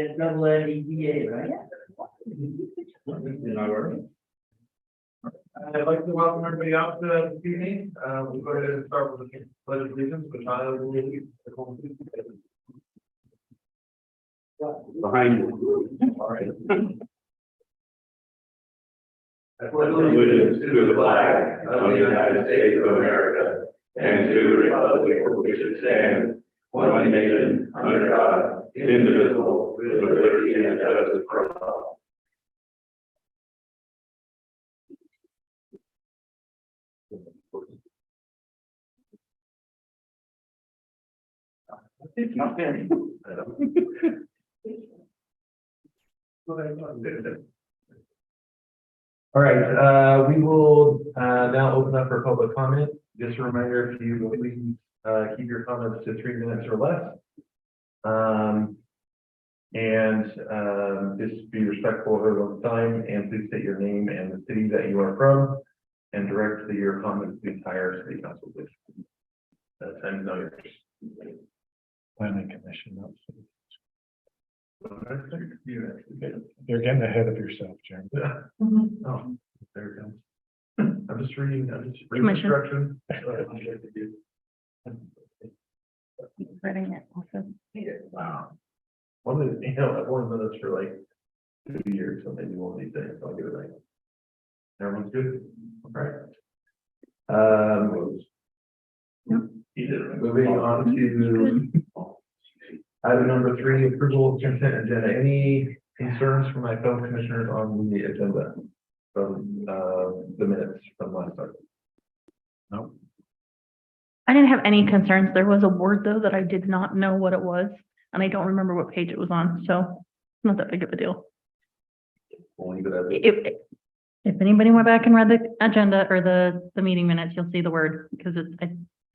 It's double NEDA, right? In our order. I'd like to welcome everybody out to this evening. We'll go ahead and start with the pledge of allegiance, which I will lead the Constitution. Behind you. All right. I pledge allegiance to the flag of the United States of America and to the republic for which it stands, one nation, under God, indivisible, with liberty and justice for all. All right, we will now open up for public comment. Just a reminder, if you will please keep your comments to 3 minutes or less. Just be respectful of everyone's time, and please state your name and the city that you are from, and direct your comments to the entire city council, please. Time now yours. Planning commission. You're getting ahead of yourself, Jim. Yeah. Oh, there it goes. I'm just reading Commission. instructions. Writing it also. Wow. One of the, I've worn those for like 2 years, so maybe one of these days I'll get it right. Everyone's good? All right. Moving on to item number 3, approval of consent agenda. Any concerns from my fellow commissioners on the agenda from the minutes from last time? No. I didn't have any concerns. There was a word though that I did not know what it was, and I don't remember what page it was on, so not that big of a deal. We'll leave it as it. If anybody went back and read the agenda or the meeting minutes, you'll see the word, because I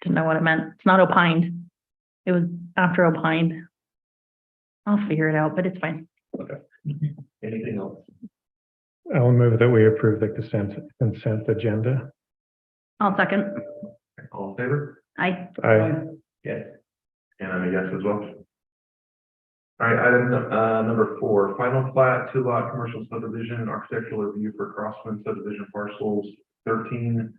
didn't know what it meant. It's not opined. It was after opined. I'll figure it out, but it's fine. Okay. Anything else? I'll move that we approve the consent agenda. I'll second. All in favor? I Yes. And I'm a yes as well. All right, item number 4, final plat, 2-lot commercial subdivision, architectural review for Crosswind subdivision parcels 13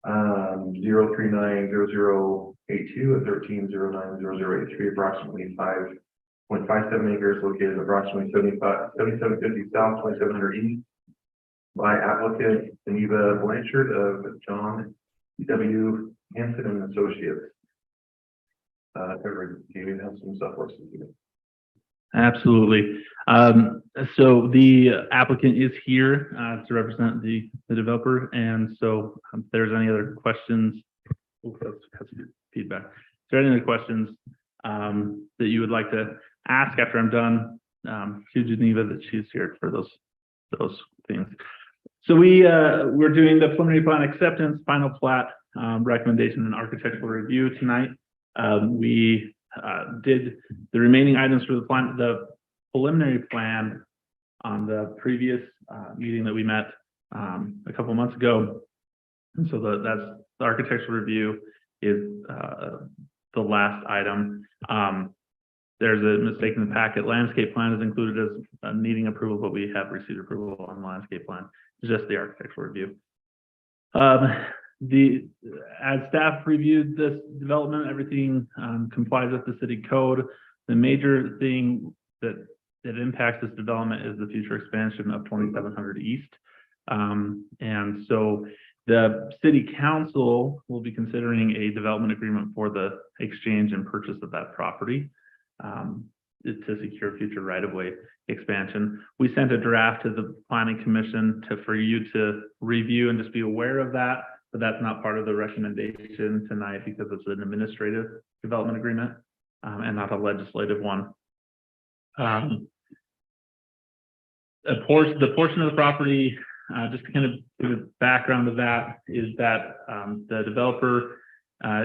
0390082 and 13090083, approximately 5.57 acres, located approximately 7750 south, 2700 east, by applicant Geneva Blanchard of John W. Hanson and Associates. Do you have some stuff for us? Absolutely. So the applicant is here to represent the developer, and so if there's any other questions, that's good feedback. If there are any other questions that you would like to ask after I'm done, to Geneva, that she's here for those things. So we're doing the preliminary plan acceptance, final plat recommendation, and architectural review tonight. We did the remaining items for the preliminary plan on the previous meeting that we met a couple months ago, and so that's the architectural review is the last item. There's a mistake in the packet. Landscape plan is included as needing approval, but we have received approval on the landscape plan. It's just the architectural review. As staff reviewed this development, everything complies with the city code. The major thing that impacts this development is the future expansion of 2700 East. And so the city council will be considering a development agreement for the exchange and purchase of that property to secure future right-of-way expansion. We sent a draft to the planning commission for you to review and just be aware of that. But that's not part of the recommendation tonight because it's an administrative development agreement and not a legislative one. The portion of the property, just to kind of give a background of that, is that the developer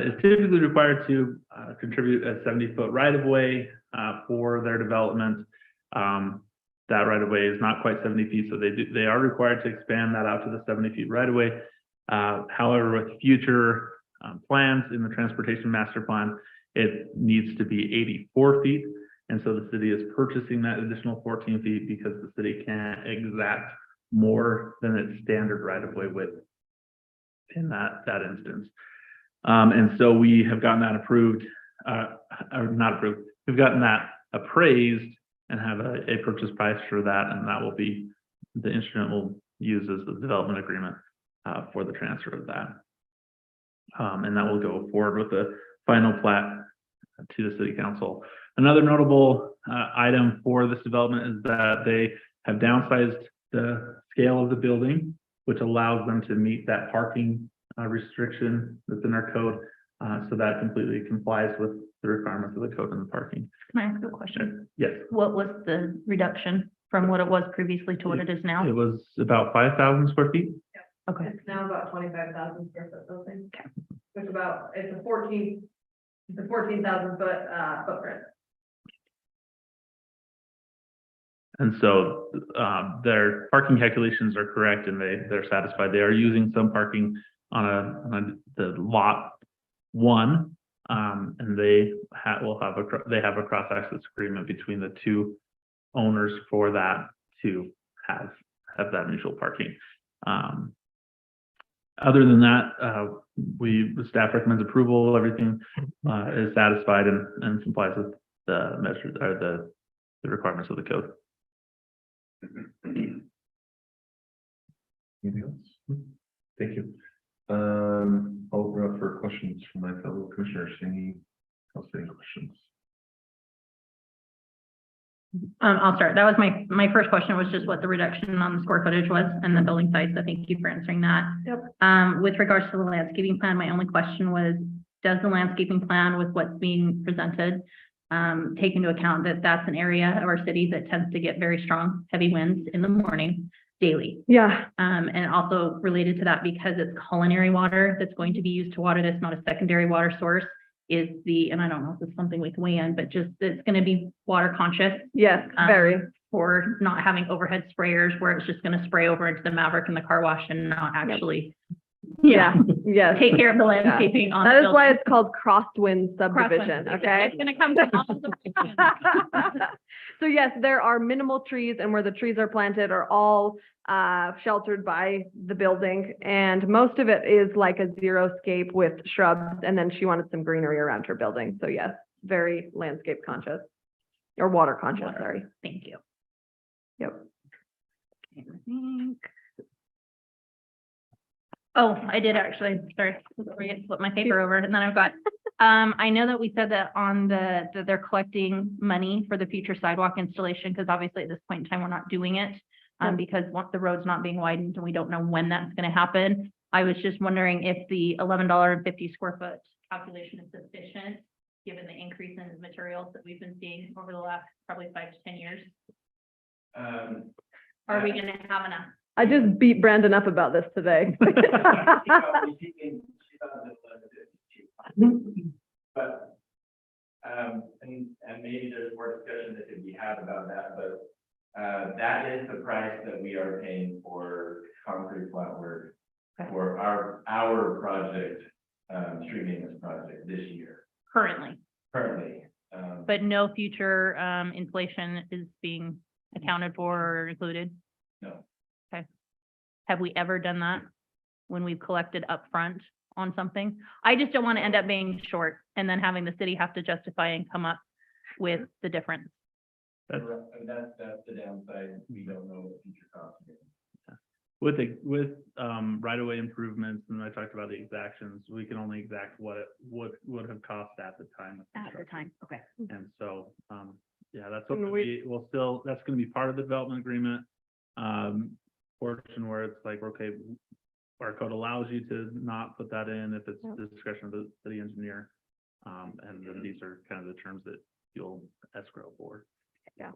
is typically required to contribute a 70-foot right-of-way for their development. That right-of-way is not quite 70 feet, so they are required to expand that out to the 70 feet right-of-way. However, with future plans in the transportation master plan, it needs to be 84 feet. And so the city is purchasing that additional 14 feet because the city can't exact more than its standard right-of-way width in that instance. And so we have gotten that approved, or not approved, we've gotten that appraised and have a purchase price for that, and that will be the instrument we'll use as the development agreement for the transfer of that. And that will go forward with the final plat to the city council. Another notable item for this development is that they have downsized the scale of the building, which allows them to meet that parking restriction that's in our code. So that completely complies with the requirements of the code and the parking. Can I ask a question? Yes, What was the reduction from what it was previously to what it is now? it was about 5,000 square feet. Okay. It's now about 25,000 square foot building. It's about, it's a 14,000 foot, footprint. And so their parking calculations are correct and they're satisfied. They are using some parking on the lot 1. And they have a cross access agreement between the two owners for that to have that mutual parking. Other than that, the staff recommends approval. Everything is satisfied and complies with the measures or the requirements of the code. Anything else? Thank you. I'll open up for questions from my fellow commissioners. Any questions? I'll start. That was my first question, was just what the reduction on the square footage was and the building size. So thank you for answering that. Yep. With regards to the landscaping plan, my only question was, does the landscaping plan with what's being presented take into account that that's an area of our city that tends to get very strong, heavy winds in the morning daily? Yeah. And also related to that, because it's culinary water that's going to be used to water this, not a secondary water source, is and I don't know if it's something we can weigh in, but just it's going to be water conscious. Yes, very. For not having overhead sprayers where it's just going to spray over into the Maverick and the car wash and not actually, Yeah. Yes. take care of the landscaping on. That the is why building. it's called crosswind subdivision, Crosswind. okay? It's gonna come from all of the. So yes, there are minimal trees, and where the trees are planted are all sheltered by the building. And most of it is like a xeriscape with shrubs, and then she wanted some greenery around her building. So yes, very landscape conscious, or water conscious, sorry. Thank you. Yep. Okay, I think. Oh, I did actually, sorry, forget to flip my paper over, and then I've got, I know that we said that on that they're collecting money for the future sidewalk installation, because obviously at this point in time, we're not doing it. Because once the road's not being widened and we don't know when that's gonna happen. I was just wondering if the $11.50 square foot calculation is sufficient, given the increase in materials that we've been seeing over the last probably 5 to 10 years. Are we gonna have enough? I just beat Brandon up about this today. But, and maybe there's more discussion that could be had about that, but, that is the price that we are paying for concrete flat work Okay. for our project, street maintenance project this year, Currently, currently. but no future inflation is being accounted for or included? No. Okay. Have we ever done that when we've collected upfront on something? I just don't want to end up being short and then having the city have to justify and come up with the difference. That's the downside. We don't know what future costs are. With right-of-way improvements, and I talked about the exactions, we can only exact what it would have cost at the time. of At the construction. time, okay. And so, yeah, that's And what that's gonna be part of the development agreement. Portion where it's like, okay, our code allows you to not put that in if it's the discretion of the city engineer. And then these are kind of the terms that you'll escrow for. Yeah.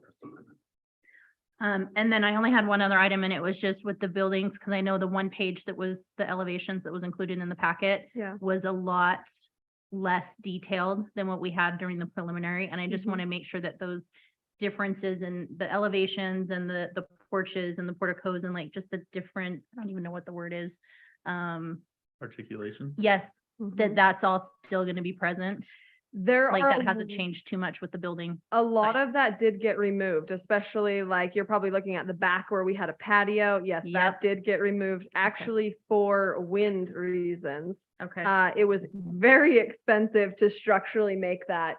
And then I only had one other item, and it was just with the buildings, because I know the one page that was the elevations that was included in the packet Yeah. was a lot less detailed than what we had during the preliminary, and I just Mhm. want to make sure that those differences in the elevations and the porches and the porticos and like just the different, I don't even know what the word is. Articulation. Yes, Mhm. that's all still going to be present. There Like are that hasn't changed too much with the building. a lot of that did get removed, especially like you're probably looking at the back where we had a patio. Yes, Yep. that did get removed, actually for wind reasons. Okay, It was very expensive to structurally make that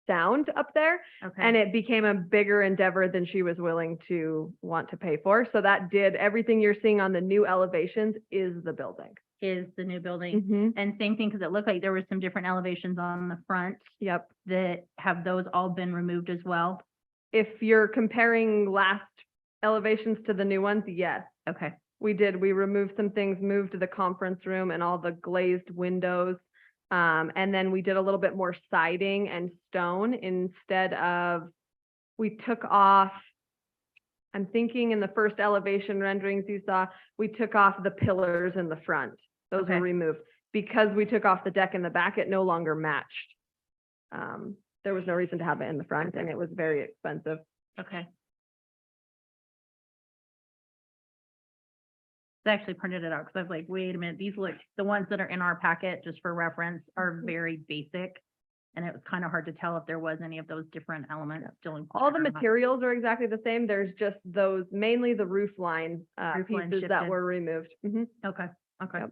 sound up there. And okay, it became a bigger endeavor than she was willing to want to pay for. So that did, everything you're seeing on the new elevations is the building. is the new building. Mhm. And same thing, because it looked like there were some different elevations on the front Yep. that have those all been removed as well? If you're comparing last elevations to the new ones, yes. Okay, We did, we removed some things, moved the conference room and all the glazed windows. And then we did a little bit more siding and stone instead of, we took off, I'm thinking in the first elevation renderings you saw, we took off the pillars in the front. Those Okay. were removed. Because we took off the deck in the back, it no longer matched. There was no reason to have it in the front and it was very expensive. okay. I actually printed it out because I was like, wait a minute, these look, the ones that are in our packet, just for reference, are very basic. And it was kind of hard to tell if there was any of those different elements still included. All the or not. materials are exactly the same. There's just those, mainly the roof line, Roof line pieces that shifted. were removed. Mhm. Okay, okay. Yep.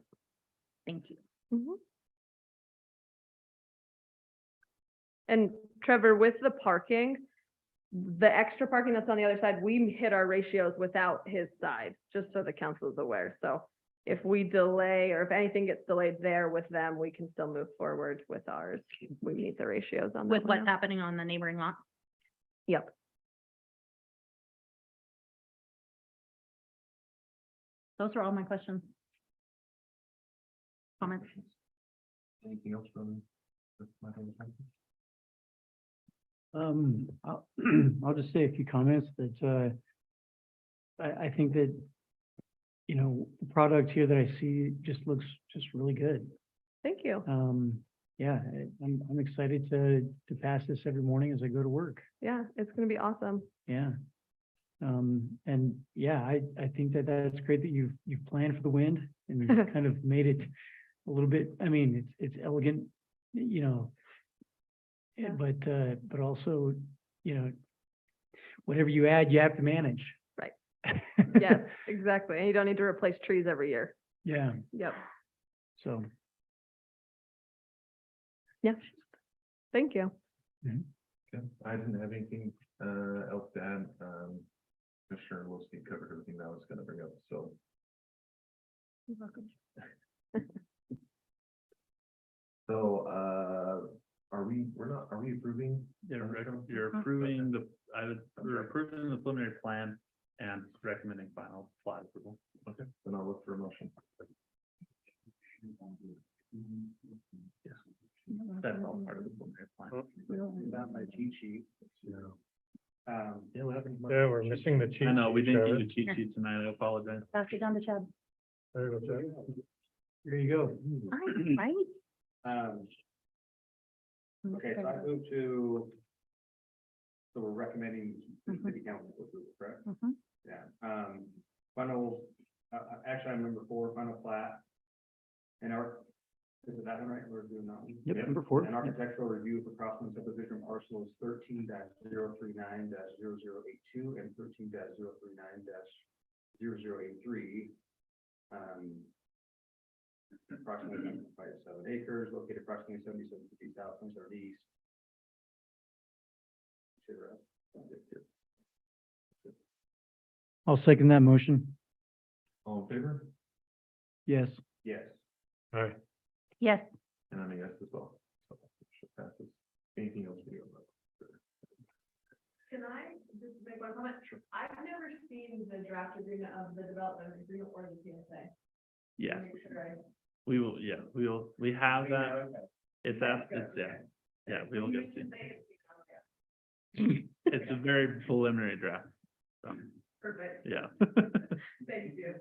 Thank you. Mhm. And Trevor, with the parking, the extra parking that's on the other side, we hit our ratios without his side, just so the council is aware. So if we delay or if anything gets delayed there with them, we can still move forward with ours. We meet the ratios on that With one what's now. happening on the neighboring lot? Yep. Those are all my questions. Comments? Anything else from? my other side? I'll, I'll just say a few comments that, I think that, you know, the product here that I see just looks just really good. Thank you. Yeah, I'm excited to pass this every morning as I go to work. Yeah, it's gonna be awesome. Yeah. And yeah, I think that that's great that you've planned for the wind and you've kind of made it a little bit, I mean, it's elegant, you know. Yeah. But also, you know, whatever you add, you have to manage. Right. Yes, exactly. And you don't need to replace trees every year. Yeah, Yep. so. Yeah. Thank you. Okay, I didn't have anything else to add. Commissioner Wilson covered everything that I was gonna bring up, so. So, are we approving? You're approving we're approving the preliminary plan and recommending final plat approval. Okay, then I'll look for a motion. That's all part of the preliminary plan. Not my cheat sheet. Yeah, what happened? Yeah, we're missing the cheat. I know, we sheet, didn't Trevor. do the cheat sheet tonight, I apologize. Pass it down to Chad. There you go, Chad. Here you go. Right? Okay, so I move to, so we're recommending the city council to approve, correct? Mhm. Yeah, final, actually, item number 4, final plat. And is it that one, right? We're doing that one? Yep, number 4. An architectural review for Crossland subdivision parcels 13-039-0082 and 13-039-0083. Approximately 7 acres, located approximately 77 feet south from east. I'll second that motion. All in favor? Yes. Yes. All right. Yes, And I'm a yes as well. So, motion passes. Anything else? We have? Can I just make one comment? I've never seen the draft agreement of the development agreement or the CSA. Yeah, Make sure I- we will, we have that. It's yeah, we will get to. It's a very preliminary draft. So, Perfect. yeah. Thank you.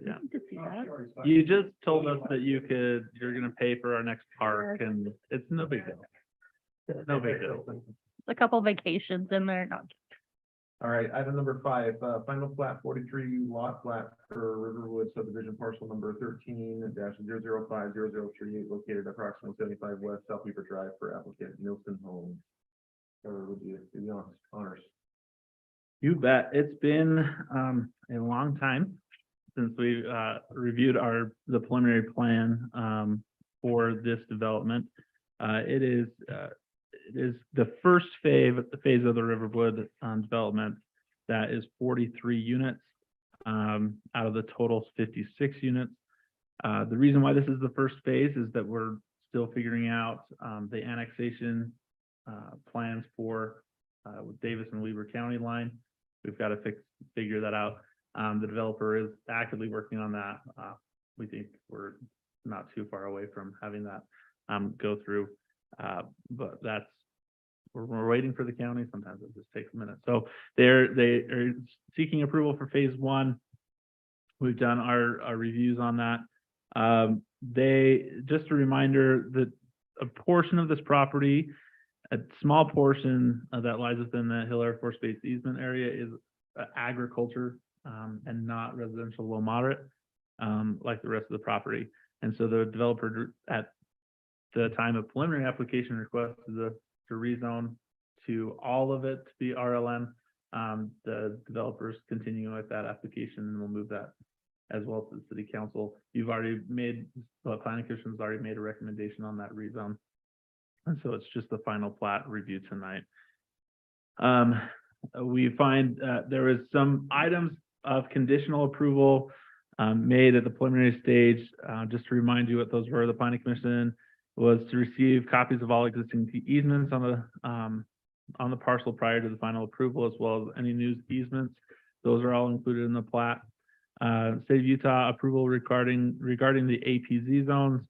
Yeah. to see that. You just told us that you're gonna pay for our next park and it's no big deal. No big deal. A couple vacations in there, not All right, item number 5, final plat 43 lot plat for Riverwood subdivision parcel number 13-0050038 located approximately 75 West South Weaver Drive for applicant Nielsen Homes. Or would you do the honors? You bet. It's been a long time since we reviewed the preliminary plan for this development. It is the first phase of the Riverwood development that is 43 units out of the total 56 units. The reason why this is the first phase is that we're still figuring out the annexation plans for with Davis and Weber County line. We've got to figure that out. The developer is actively working on that. We think we're not too far away from having that go through. But we're waiting for the county. Sometimes it just takes a minute. So they are seeking approval for phase 1. We've done our reviews on that. Just a reminder that a portion of this property, a small portion that lies within the Hill Air Force Base easement area, is agriculture and not residential low moderate like the rest of the property. And so the developer at the time of preliminary application requested to rezone to all of it to be RLM. The developers continuing with that application, and we'll move that as well to the city council. Planning commission's already made a recommendation on that rezone. And so it's just the final plat review tonight. We find there is some items of conditional approval made at the preliminary stage. Just to remind you what those were, the planning commission was to receive copies of all existing easements on the parcel prior to the final approval, as well as any new easements. Those are all included in the plat. State of Utah approval regarding the APZ zones.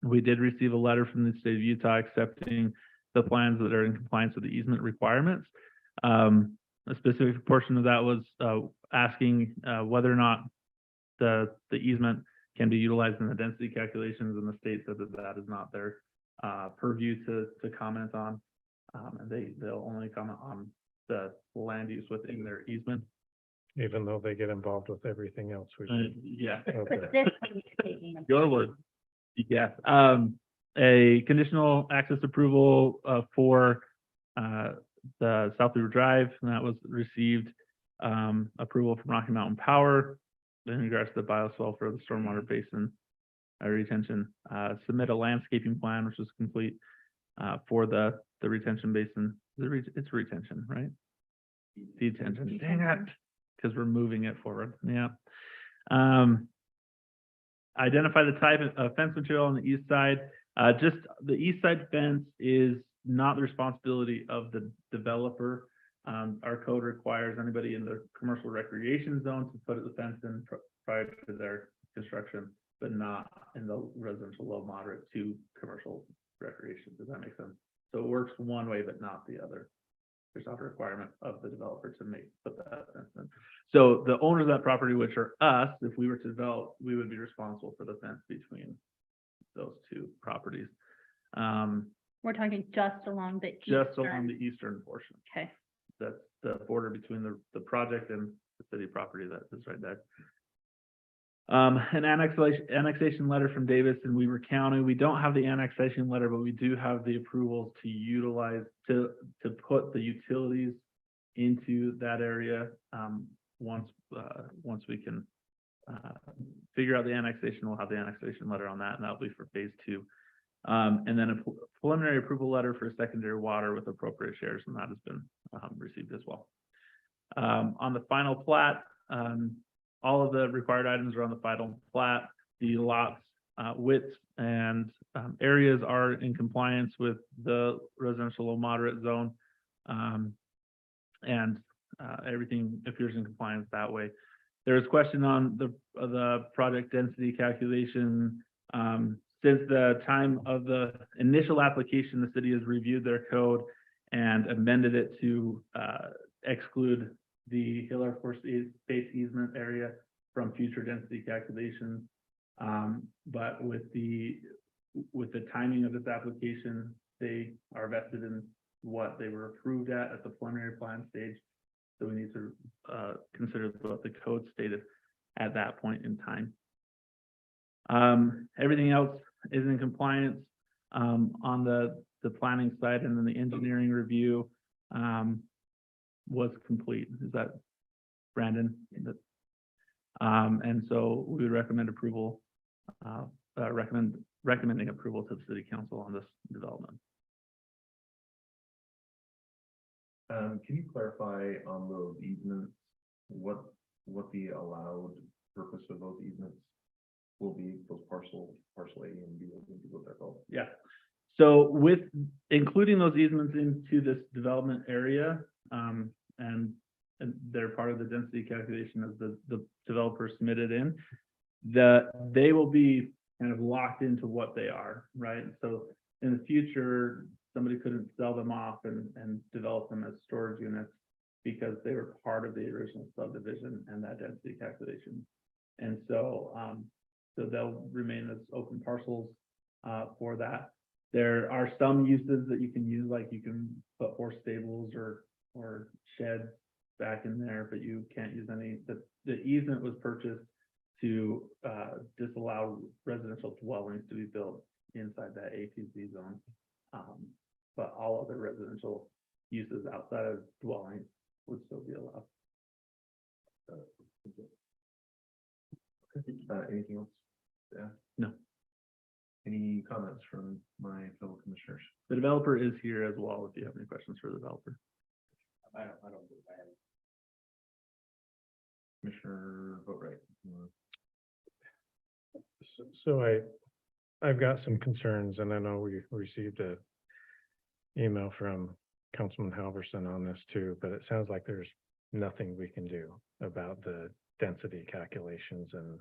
We did receive a letter from the state of Utah accepting the plans that are in compliance with the easement requirements. A specific portion of that was asking whether or not the easement can be utilized in the density calculations, and the state said that is not their purview to comment on. And they'll only comment on the land use within their easement. Even though they get involved with everything else. Yeah. Okay. Your word. Yeah. A conditional access approval for the South Weaver Drive, and that was received approval from Rocky Mountain Power in regards to the bioswale for the stormwater basin retention. Submit a landscaping plan, which is complete for the retention basin. It's retention, right? Detention. Dang it. Because we're moving it forward. Yeah. Identify the type of fence material on the east side. Just the east side fence is not the responsibility of the developer. Our code requires anybody in the commercial recreation zone to put the fence in prior to their construction, but not in the residential low moderate to commercial recreation. Does that make sense? So it works one way, but not the other. There's not a requirement of the developer to put that fence in. So the owners of that property, which are us, if we were to develop, we would be responsible for the fence between those two properties. We're talking just along the Just eastern- along the eastern portion. Okay. That's the border between the project and the city property that is right there. An annexation letter from Davis and Weber County. We don't have the annexation letter, but we do have the approval to utilize to put the utilities into that area. Once we can figure out the annexation, we'll have the annexation letter on that, and that'll be for phase 2. And then a preliminary approval letter for secondary water with appropriate shares, and that has been received as well. On the final plat, all of the required items are on the final plat. The lots widths and areas are in compliance with the residential low moderate zone, and everything appears in compliance that way. There is question on the project density calculation. Since the time of the initial application, the city has reviewed their code and amended it to exclude the Hill Air Force Base easement area from future density calculations. But with the timing of this application, they are vested in what they were approved at the preliminary plan stage. So we need to, consider what the code stated at that point in time. Everything else is in compliance, on the planning side, and then the engineering review, was complete. Is that Brandon? And so we would recommend approval, recommending approval to the city council on this development. Can you clarify on those easements, what the allowed purpose of those easements will be, those parcel A and B, what they're called? Yeah. So with including those easements into this development area, and they're part of the density calculation as the developer submitted in, they will be kind of locked into what they are, right? So in the future, somebody couldn't sell them off and develop them as storage units because they were part of the original subdivision and that density calculation. And so, so they'll remain as open parcels for that. There are some uses that you can use, like you can put horse stables or sheds back in there, but you can't use any. The easement was purchased to disallow residential dwellings to be built inside that APZ zone. But all other residential uses outside of dwellings would still be allowed. Anything else? Yeah. No. Any comments from my fellow commissioners? The developer is here as well, if you have any questions for the developer. I don't think I have. Commissioner Boatright. So I've got some concerns, and I know we received a email from Councilman Halverson on this too, but it sounds like there's nothing we can do about the density calculations and.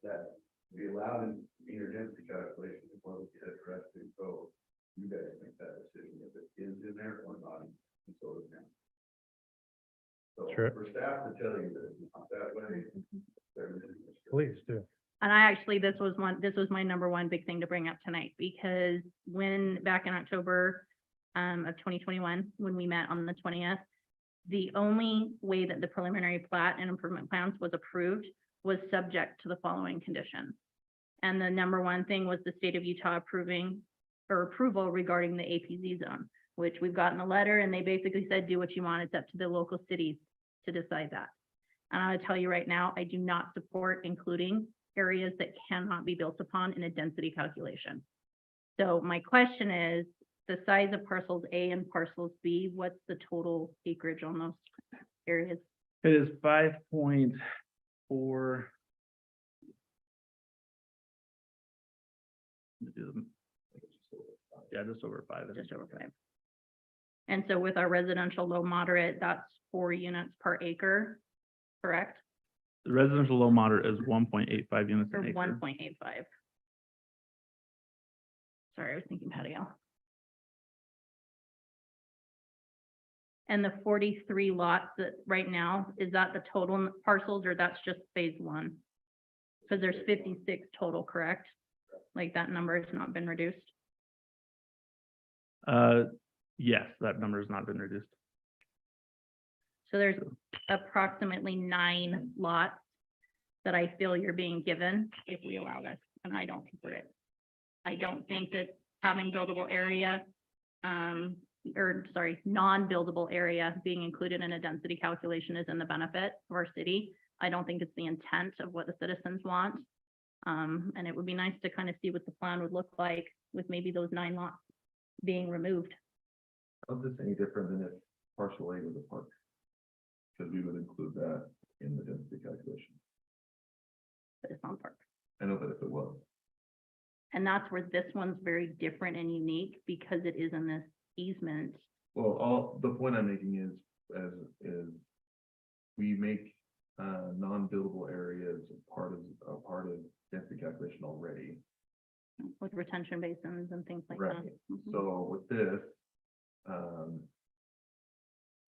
That be allowed in your density calculation as well as get addressed in code. You guys make that decision if it is in there or not, and so is now. So Sure. for staff to tell you that it's not that way, there is. Please do. And I actually, this was my number one big thing to bring up tonight, because back in October of 2021, when we met on the 20th, the only way that the preliminary plat and improvement plans was approved was subject to the following conditions. And the number one thing was the state of Utah approval regarding the APZ zone, which we've gotten a letter, and they basically said, do what you want. It's up to the local cities to decide that. And I'll tell you right now, I do not support including areas that cannot be built upon in a density calculation. So my question is, the size of parcels A and parcels B, what's the total acreage on those areas? It is 5.4. Yeah, just over 5. Just over 5. And so with our residential low moderate, that's 4 units per acre, correct? The residential low moderate is 1.85 units Or an acre. 1.85. Sorry, I was thinking patio. And the 43 lots that right now, is that the total parcels, or that's just phase 1? Because there's 56 total, correct? Like that number has not been reduced? Yes, that number has not been reduced. So there's approximately 9 lots that I feel you're being given if we allow this, and I don't support it. I don't think that having buildable area, non-buildable area being included in a density calculation is in the benefit of our city. I don't think it's the intent of what the citizens want. And it would be nice to kind of see what the plan would look like with maybe those 9 lots being removed. How is this any different than if parcel A was a park? Because we would include that in the density calculation. But it's on park. I know that if it was. And that's where this one's very different and unique, because it is in this easement. Well, the point I'm making is we make non-buildable areas a part of density calculation already. With retention basins and things like Right. that. Mhm. So with this,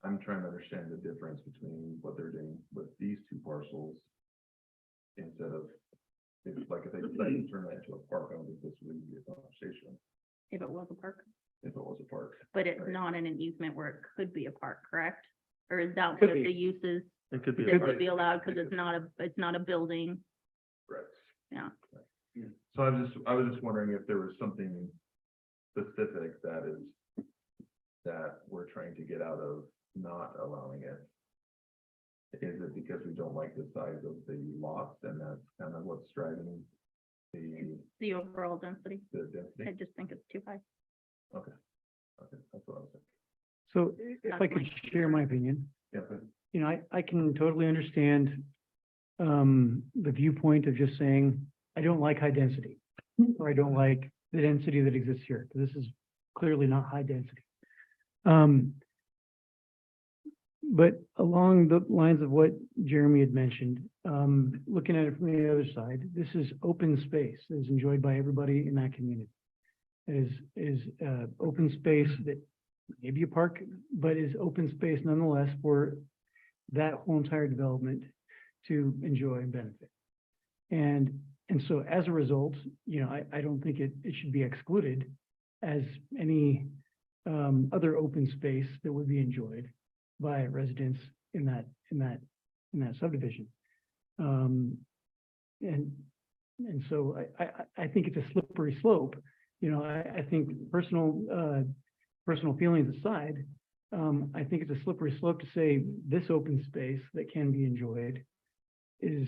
I'm trying to understand the difference between what they're doing with these 2 parcels instead of If, like, if they decided to turn that into a park, I don't think this would be a conversation If it was a park, if it was a park. but it's Right. not in an easement where it could be a park, correct? Or is that Could what be. the uses It could be. that a would be allowed because it's not a building? Correct. Yeah. So I was just wondering if there was something specific that we're trying to get out of not allowing it. Is it because we don't like the size of the lots and that's kind of what's driving The overall density. the density? I just think it's too high. Okay, that's what I was thinking. So if I could share my opinion, Yeah, but you know, I can totally understand the viewpoint of just saying, I don't like high density, or I don't like the density that exists here, because this is clearly not high density. But along the lines of what Jeremy had mentioned, looking at it from the other side, this is open space that is enjoyed by everybody in that community. It is open space that may be a park, but is open space nonetheless for that whole entire development to enjoy and benefit. And so as a result, you know, I don't think it should be excluded as any other open space that would be enjoyed by residents in that subdivision. And so I think it's a slippery slope. You know, I think personal feelings aside, I think it's a slippery slope to say this open space that can be enjoyed is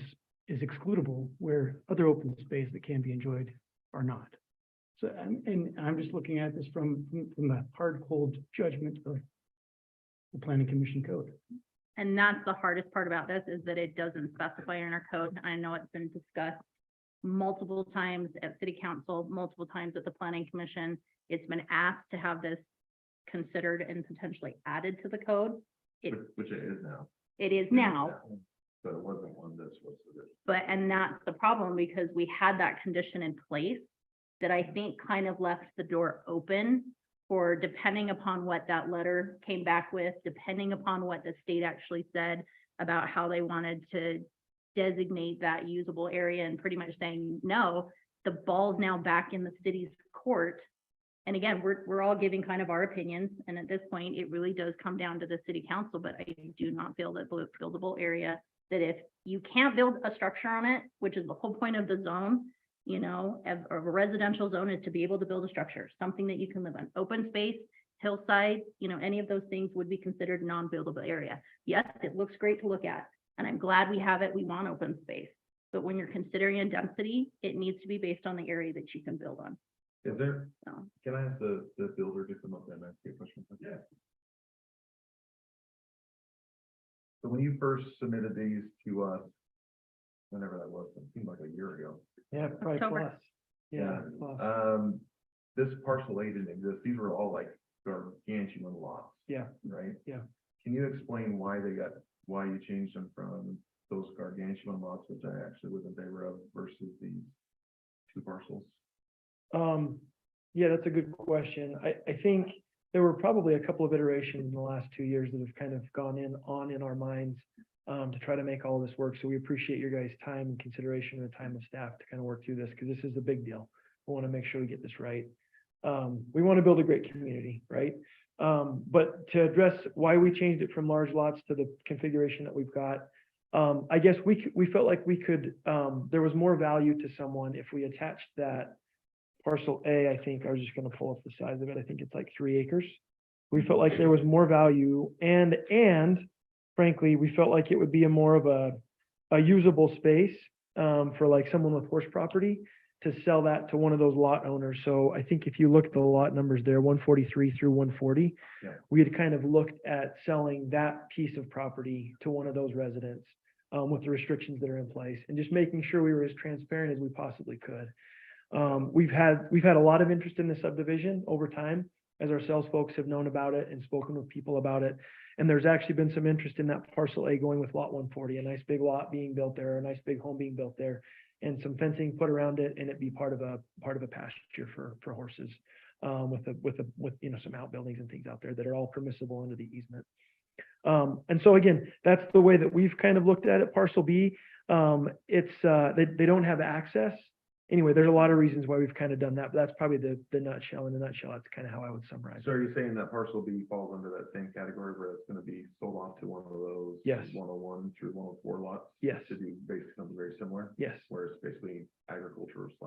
excludable where other open space that can be enjoyed are not. So, and I'm just looking at this from the hard, cold judgment of the Planning Commission code. And that's the hardest part about this, is that it doesn't specify in our code. I know it's been discussed multiple times at city council, multiple times at the planning commission. It's been asked to have this considered and potentially added to the code. which it is now. It is now, But it wasn't one this was. and that's the problem, because we had that condition in place that I think kind of left the door open for, depending upon what that letter came back with, depending upon what the state actually said about how they wanted to designate that usable area, and pretty much saying, no, the ball's now back in the city's court. And again, we're all giving kind of our opinions, and at this point, it really does come down to the city council, but I do not feel that buildable area, that if you can't build a structure on it, which is the whole point of the zone, you know, of a residential zone, is to be able to build a structure, something that you can live on. Open space, hillside, you know, any of those things would be considered non-buildable area. Yes, it looks great to look at, and I'm glad we have it. We want open space. But when you're considering a density, it needs to be based on the area that you can build on. Is there, So, can I ask the builder to come up and ask you a question? Yeah. So when you first submitted these to us, whenever that was, it seemed like a year ago. Yeah, probably October. plus. Yeah, plus. This parcel A didn't exist. These were all like gargantuan lots, Yeah, right? Yeah. Can you explain why you changed them from those gargantuan lots, which I actually was in favor of, versus the two parcels? Yeah, that's a good question. I think there were probably a couple of iterations in the last 2 years that have kind of gone on in our minds to try to make all this work. So we appreciate your guys' time and consideration and the time of staff to kind of work through this, because this is a big deal. We want to make sure we get this right. We want to build a great community, right? But to address why we changed it from large lots to the configuration that we've got, I guess we felt like we could, there was more value to someone if we attached that parcel A. I think I was just going to pull up the size of it. I think it's like 3 acres. We felt like there was more value, and frankly, we felt like it would be a more of a usable space for like someone with horse property to sell that to one of those lot owners. So I think if you look at the lot numbers there, 143 through 140, Yeah. we had kind of looked at selling that piece of property to one of those residents with the restrictions that are in place, and just making sure we were as transparent as we possibly could. We've had a lot of interest in the subdivision over time, as our sales folks have known about it and spoken with people about it. And there's actually been some interest in that parcel A going with lot 140, a nice big lot being built there, a nice big home being built there, and some fencing put around it, and it be part of a pasture for horses, with you know, some outbuildings and things out there that are all permissible under the easement. And so again, that's the way that we've kind of looked at it. Parcel B, They don't have access. Anyway, there's a lot of reasons why we've kind of done that, but that's probably the nutshell. In a nutshell, that's kind of how I would summarize So it. are you saying that parcel B falls under that same category where it's gonna be sold off to one of those? Yes. 101 through 104 lots? Yes. To do basically something very similar, Yes, where it's basically agriculture /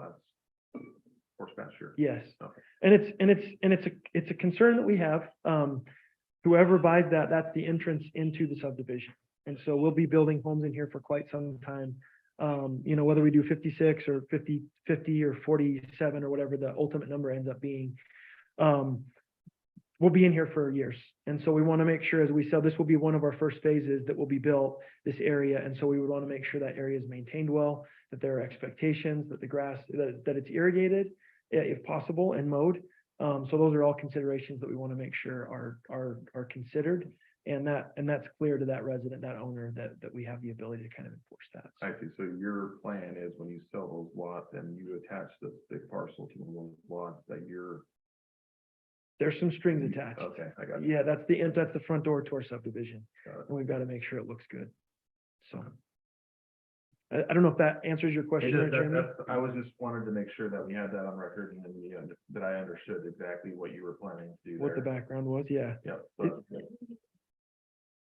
horse pasture? yes. Okay. And it's a concern that we have. Whoever buys that, that's the entrance into the subdivision. And so we'll be building homes in here for quite some time. Whether we do 56 or 50 or 47 or whatever the ultimate number ends up being, we'll be in here for years. And so we want to make sure, as we sell, this will be one of our first phases that will be built, this area. And so we would want to make sure that area is maintained well, that there are expectations, that the grass, that it's irrigated, if possible, and mowed. So those are all considerations that we want to make sure are considered. And that's clear to that resident, that owner, that we have the ability to kind of enforce that. I see. So your plan is when you sell those lots and you attach this big parcel to one of those lots that you're. There's some strings attached. Okay, I got you. Yeah, that's the front door to our subdivision, Got it. and we've got to make sure it looks good. So. I don't know if that answers your question, there, Jeremy. I was just wanted to make sure that we had that on record and that I understood exactly what you were planning to do What the there. background was, yeah. Yep.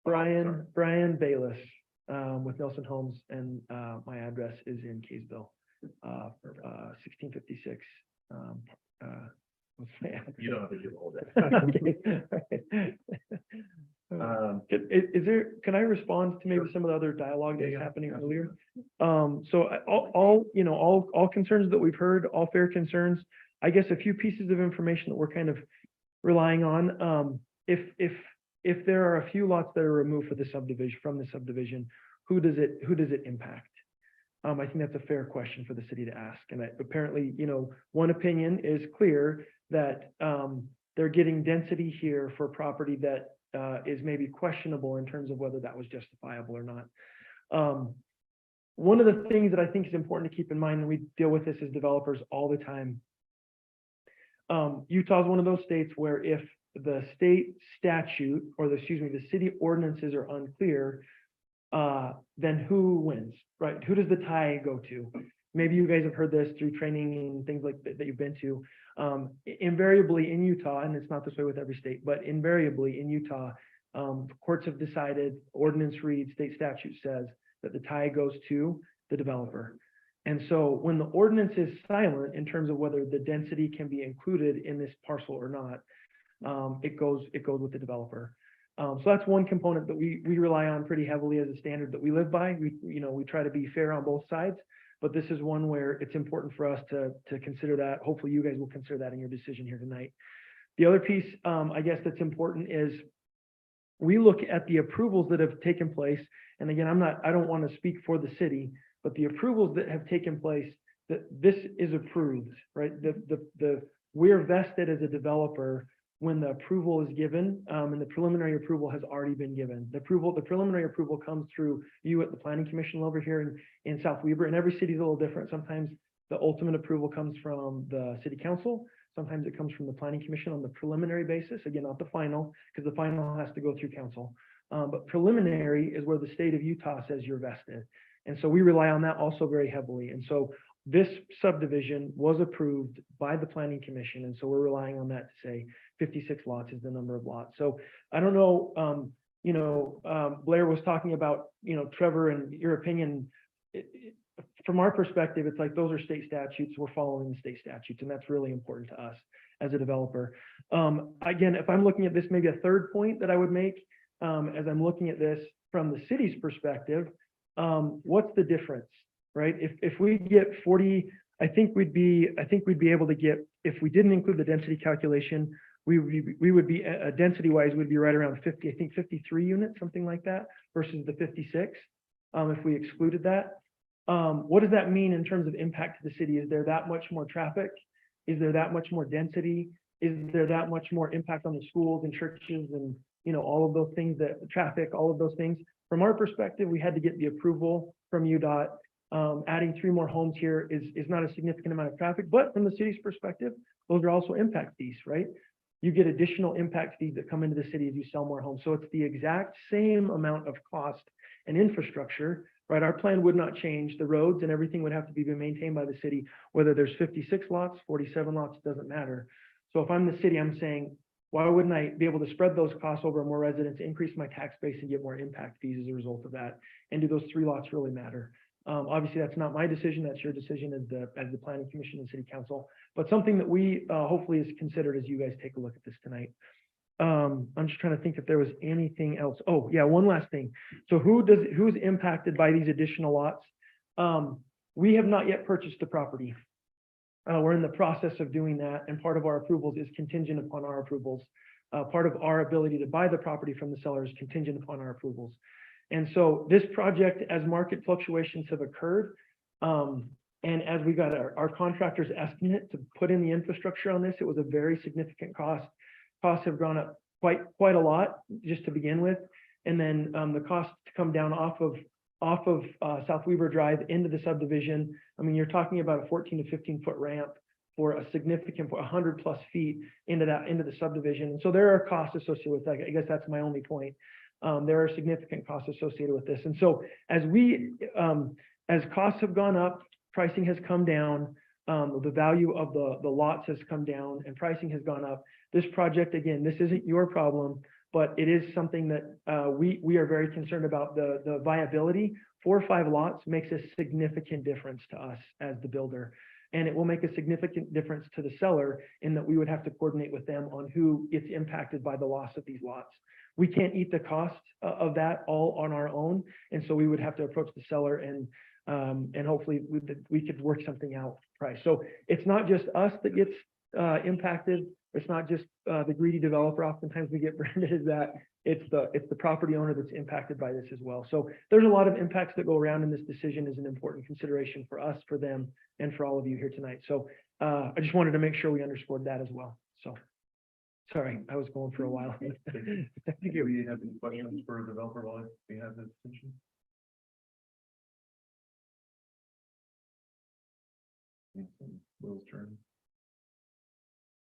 Brian Bayless, with Nelson Homes, and, my address is in Kaysville, 1656. What's my address? You don't have to do all that. Can I respond to maybe some of the other dialogue that's Yeah, yeah, happening absolutely. earlier? So all concerns that we've heard, all fair concerns. I guess a few pieces of information that we're kind of relying on. If there are a few lots that are removed from the subdivision, who does it impact? I think that's a fair question for the city to ask. And apparently, one opinion is clear that they're getting density here for property that is maybe questionable in terms of whether that was justifiable or not. One of the things that I think is important to keep in mind, and we deal with this as developers all the time. Utah is one of those states where if the state statute, or the city ordinances are unclear, then who wins, right? Who does the tie go to? Maybe you guys have heard this through training and things like that you've been to. Invariably in Utah, and it's not this way with every state, but invariably in Utah, courts have decided, ordinance reads, state statute says that the tie goes to the developer. And so when the ordinance is silent in terms of whether the density can be included in this parcel or not, it goes with the developer. So that's one component that we rely on pretty heavily as a standard that we live by. We try to be fair on both sides, but this is one where it's important for us to consider that. Hopefully you guys will consider that in your decision here tonight. The other piece, I guess that's important is we look at the approvals that have taken place. And again, I don't want to speak for the city, but the approvals that have taken place, that this is approved, right? We're vested as a developer when the approval is given, and the preliminary approval has already been given. The preliminary approval comes through you at the Planning Commission over here in South Weber, and every city is a little different. Sometimes the ultimate approval comes from the city council. Sometimes it comes from the Planning Commission on the preliminary basis, again, not the final, because the final has to go through council. But preliminary is where the state of Utah says you're vested. And so we rely on that also very heavily. And so this subdivision was approved by the Planning Commission. And so we're relying on that to say 56 lots is the number of lots. So I don't know, Blair was talking about, Trevor, and your opinion. From our perspective, it's like those are state statutes. We're following the state statutes, and that's really important to us as a developer. Again, if I'm looking at this, maybe a third point that I would make as I'm looking at this from the city's perspective, what's the difference, right? If we get 40, I think we'd be able to get, if we didn't include the density calculation, we would be density wise, would be right around 50, I think 53 units, something like that, versus the 56. If we excluded that, what does that mean in terms of impact to the city? Is there that much more traffic? Is there that much more density? Is there that much more impact on the schools and churches and, all of those things, that traffic, all of those things? From our perspective, we had to get the approval from UDOT. Adding 3 more homes here is not a significant amount of traffic, but from the city's perspective, those are also impact fees, right? You get additional impact fees that come into the city as you sell more homes. So it's the exact same amount of cost and infrastructure right? Our plan would not change. The roads and everything would have to be maintained by the city, whether there's 56 lots, 47 lots, it doesn't matter. So if I'm the city, I'm saying, why wouldn't I be able to spread those costs over more residents, increase my tax base and get more impact fees as a result of that? And do those 3 lots really matter? Obviously, that's not my decision. That's your decision as the planning commission and city council, but something that we hopefully is considered as you guys take a look at this tonight. I'm just trying to think if there was anything else. Oh, yeah, one last thing. So who's impacted by these additional lots? We have not yet purchased the property. We're in the process of doing that, and part of our approvals is contingent upon our approvals. Part of our ability to buy the property from the seller is contingent upon our approvals. And so this project, as market fluctuations have occurred, and as we got our contractor's estimate to put in the infrastructure on this, it was a very significant cost. Costs have gone up quite a lot just to begin with. And then the cost to come down off of South Weaver Drive into the subdivision. I mean, you're talking about a 14 to 15 foot ramp for a significant 100+ feet into the subdivision. And so there are costs associated with that. I guess that's my only point. There are significant costs associated with this. And so as costs have gone up, pricing has come down, the value of the lots has come down and pricing has gone up. This project, again, this isn't your problem, but it is something that we are very concerned about. The viability. 4 or 5 lots makes a significant difference to us as the builder. And it will make a significant difference to the seller in that we would have to coordinate with them on who gets impacted by the loss of these lots. We can't eat the cost of that all on our own. And so we would have to approach the seller and hopefully we could work something out price. So it's not just us that gets impacted. It's not just the greedy developer. Oftentimes we get branded as that. It's the property owner that's impacted by this as well. So there's a lot of impacts that go around, and this decision is an important consideration for us, for them, and for all of you here tonight. So I just wanted to make sure we underscored that as well. So sorry, I was going for a while. Do we have any questions for a developer while we have this attention? Will's turn.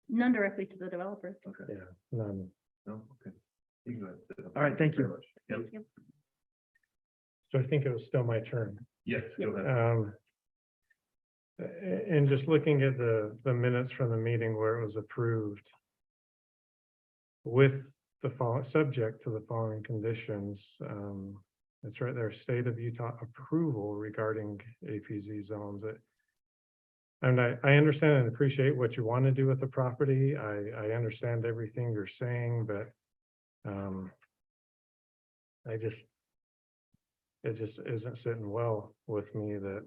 None directly to the developer. Okay. Yeah, none. No, okay. You can go ahead. All right, thank you. Very much. Yep. Thank you. So I think it was still my turn. Yes, go ahead. And just looking at the minutes from the meeting where it was approved with the subject to the following conditions, it's right there, state of Utah approval regarding APZ zones. And I understand and appreciate what you want to do with the property. I understand everything you're saying, but it just isn't sitting well with me that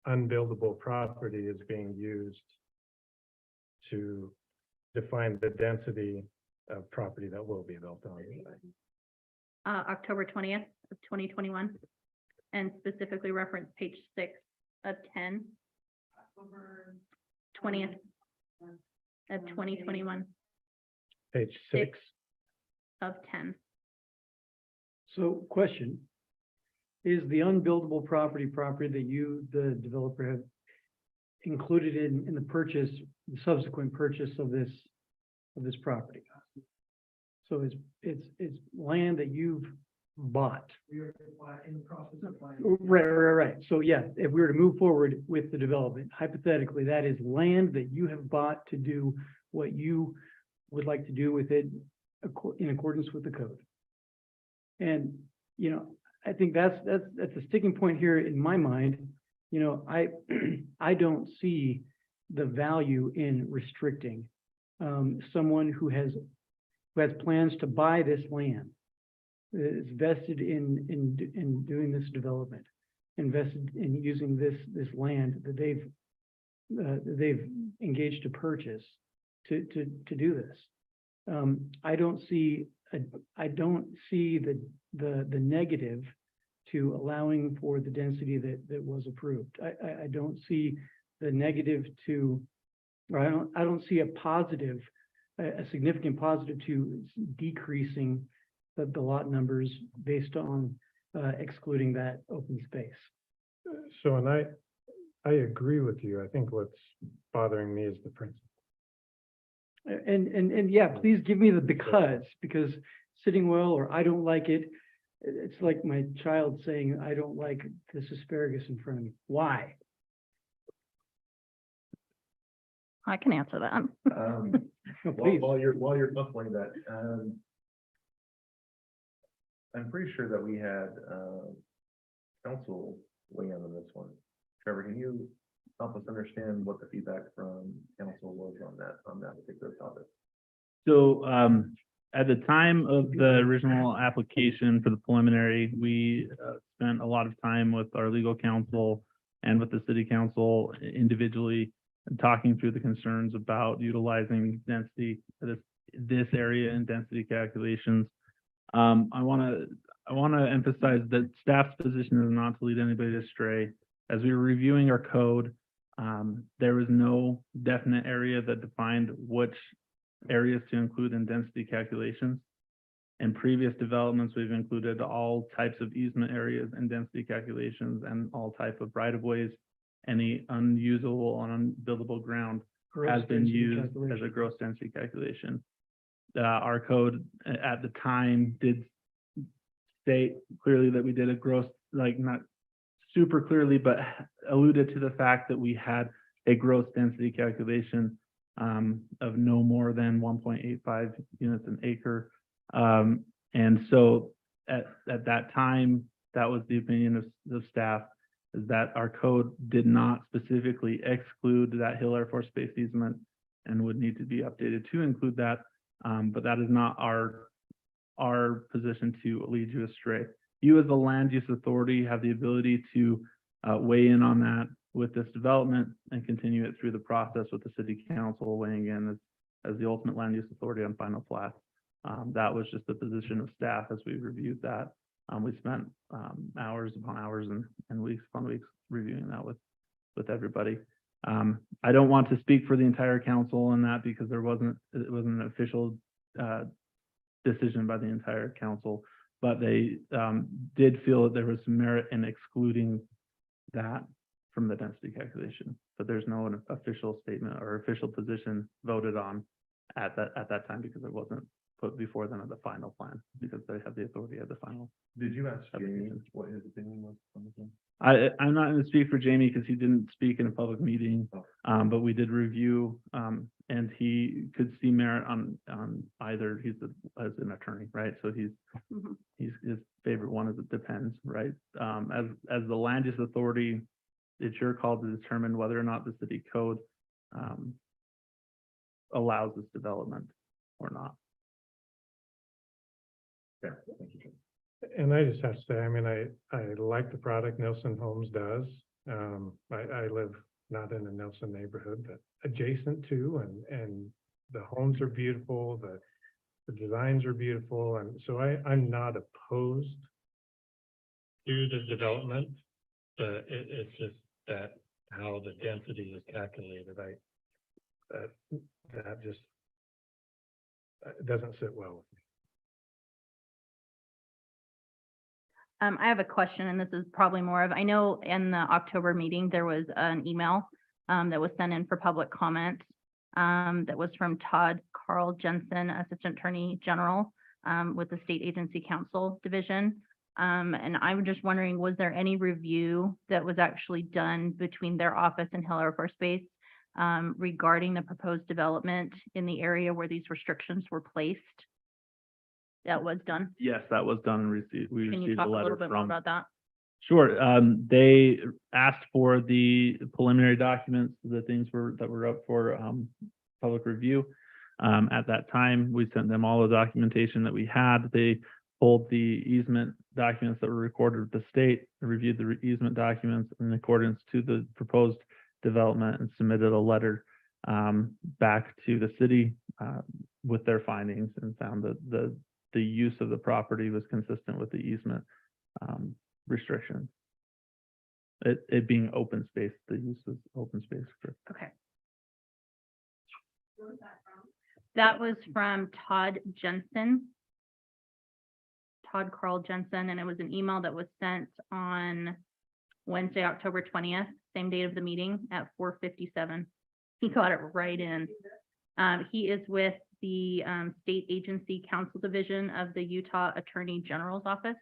unbuildable property is being used to define the density of property that will be built on. October 20th of 2021, and specifically reference page 6 of 10. October 20th of 2021, Page 6. of 10. So question, is the unbuildable property that you, the developer, have included in the purchase, the subsequent purchase of this property? So it's land that you've bought. We are in the process of buying. Right. So yeah, if we were to move forward with the development, hypothetically, that is land that you have bought to do what you would like to do with it in accordance with the code. And, you know, I think that's a sticking point here in my mind. You know, I don't see the value in restricting someone who has plans to buy this land, is vested in doing this development, invested in using this land that they've engaged to purchase to do this. I don't see the negative to allowing for the density that was approved. I don't see the negative to, or I don't see a positive, a significant positive to decreasing the lot numbers based on excluding that open space. So, and I agree with you. I think what's bothering me is the principle. And yeah, please give me the because sitting well, or I don't like it. It's like my child saying, I don't like this asparagus in front of me. Why? I can answer that. No, While, please. while you're buffering that, I'm pretty sure that we had, council weigh in on this one. Trevor, can you help us understand what the feedback from council was on that particular topic? So, at the time of the original application for the preliminary, we spent a lot of time with our legal counsel and with the city council individually, talking through the concerns about utilizing density, this area in density calculations. I want to emphasize that staff's position is not to lead anybody astray. As we were reviewing our code, there was no definite area that defined which areas to include in density calculations. In previous developments, we've included all types of easement areas in density calculations and all type of right-of-ways. Any unusable and unbuildable ground Gross has been density used as calculation. a gross density calculation. Our code at the time did state clearly that we did a gross, like not super clearly, but alluded to the fact that we had a gross density calculation of no more than 1.85 units an acre. And so at that time, that was the opinion of the staff, is that our code did not specifically exclude that Hill Air Force Base easement and would need to be updated to include that. But that is not our position to lead you astray. You as the land use authority have the ability to weigh in on that with this development and continue it through the process with the city council weighing in as the ultimate land use authority on final plat. That was just the position of staff as we reviewed that. We spent hours upon hours and weeks upon weeks reviewing that with everybody. I don't want to speak for the entire council on that because it wasn't an official decision by the entire council, but they did feel that there was some merit in excluding that from the density calculation, but there's no official statement or official position voted on at that time because it wasn't put before them at the final plan because they have the authority at the final. Did you ask Jamie application. what his opinion was on this one? I'm not going to speak for Jamie because he didn't speak in a public meeting, but we did review, and he could see merit on either. He's as an attorney, right? So he's his favorite one is it depends, right? As the land use authority, it's your call to determine whether or not the city code allows this development or not. Yeah, thank you, Jim. And I just have to say, I mean, I like the product Nelson Homes does. I live not in a Nelson neighborhood, but adjacent to, and the homes are beautiful, the designs are beautiful, and so I'm not opposed to the development, but it's just that how the density is calculated, that just it doesn't sit well with me. I have a question, and this is probably more of, I know in the October meeting, there was an email that was sent in for public comment that was from Todd Carl Jensen, Assistant Attorney General with the State Agency Counsel Division. And I'm just wondering, was there any review that was actually done between their office and Hill Air Force Base regarding the proposed development in the area where these restrictions were placed? That was done. Yes, that was done and we Can you received talk a a letter little bit more from. about that? Sure. They asked for the preliminary documents, the things that were up for public review. At that time, we sent them all the documentation that we had. They pulled the easement documents that were recorded with the state, reviewed the easement documents in accordance to the proposed development and submitted a letter back to the city with their findings and found that the use of the property was consistent with the easement restrictions. It being open space, the use of open space. Okay. That was from Todd Jensen. Todd Carl Jensen, and it was an email that was sent on Wednesday, October 20th, same date of the meeting at 4:57. He got it right in. He is with the State Agency Counsel Division of the Utah Attorney General's Office.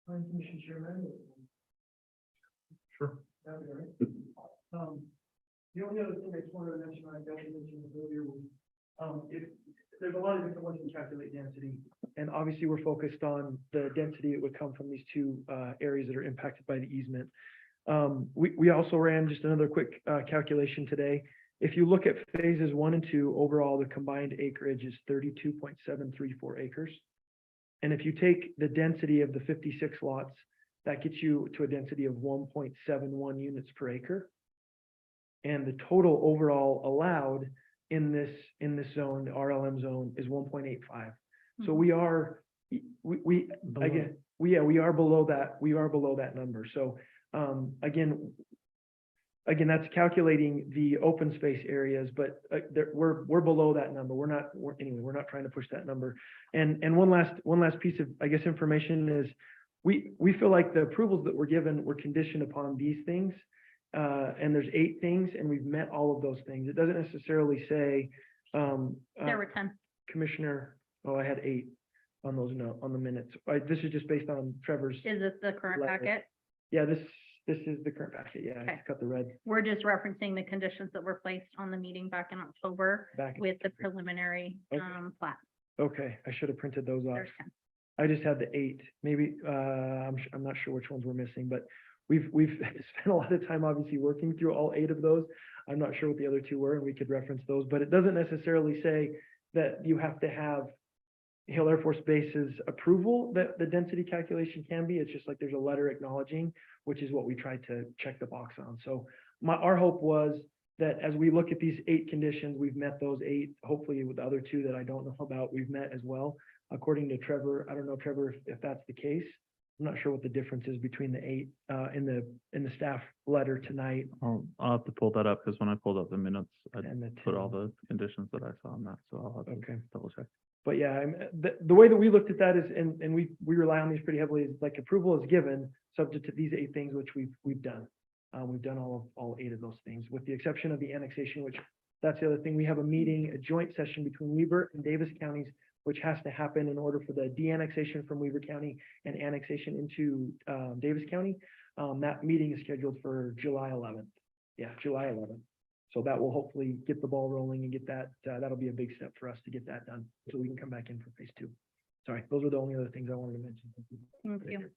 Planning Commission Chairman. Sure. That'd be all right. The only other thing I just wanted to mention, I got to mention it earlier, was, if, there's a lot of different ways to calculate density. And obviously, we're focused on the density that would come from these two, areas that are impacted by the easement. We also ran just another quick, calculation today. If you look at phases 1 and 2, overall, the combined acreage is 32.734 acres. And if you take the density of the 56 lots, that gets you to a density of 1.71 units per acre. And the total overall allowed in this zone, the RLM zone, is 1.85. So we are, we, again, we are below that, number. So, again, that's calculating the open space areas, but we're below that number. We're not trying to push that number. And one last piece of, I guess, information is we feel like the approvals that were given were conditioned upon these things. And there's 8 things, and we've met all of those things. It doesn't necessarily say, There were 10. Commissioner, I had 8 on those on the minutes. This is just based on Trevor's. Is this the current letter. packet? Yeah, this is the current packet. Yeah, I Okay. just got the red We're just referencing the conditions that were placed on the meeting back in October back. with the preliminary, Okay. plat. Okay, I should have printed those off. There's 10. I just had the 8. Maybe, I'm not sure which ones we're missing, but we've spent a lot of time obviously working through all 8 of those. I'm not sure what the other 2 were, and we could reference those, but it doesn't necessarily say that you have to have Hill Air Force Base's approval that the density calculation can be. It's just like there's a letter acknowledging, which is what we tried to check the box on. So our hope was that as we look at these 8 conditions, we've met those 8, hopefully with the other 2 that I don't know about, we've met as well. According to Trevor, I don't know, Trevor, if that's the case. I'm not sure what the difference is between the 8 in the staff letter tonight I'll have to pull that up because when I pulled up the minutes, I and the put 10. all the conditions that I saw on that, so I'll have to Okay. double check. But yeah, the way that we looked at that is, and we rely on these pretty heavily, is like approval is given, subject to these 8 things, which we've done. We've done all 8 of those things, with the exception of the annexation, which that's the other thing. We have a meeting, a joint session between Weber and Davis counties, which has to happen in order for the de-annexation from Weber County and annexation into Davis County. That meeting is scheduled for July 11th. Yeah, July 11th. So that will hopefully get the ball rolling and get that, that'll be a big step for us to get that done, so we can come back in for phase 2. Sorry, those are the only other things I wanted to mention. Thank you.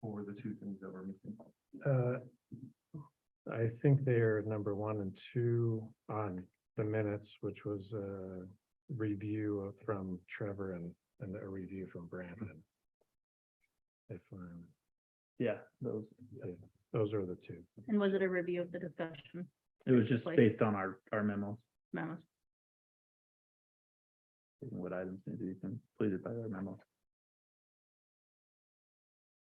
What were the 2 things that were missing? I think they are number 1 and 2 on the minutes, which was a review from Trevor and a review from Brandon. If Yeah, those, those are the 2. And was it a review of the discussion it was just Like- based on our memos, memos? what items need to be completed by our memos.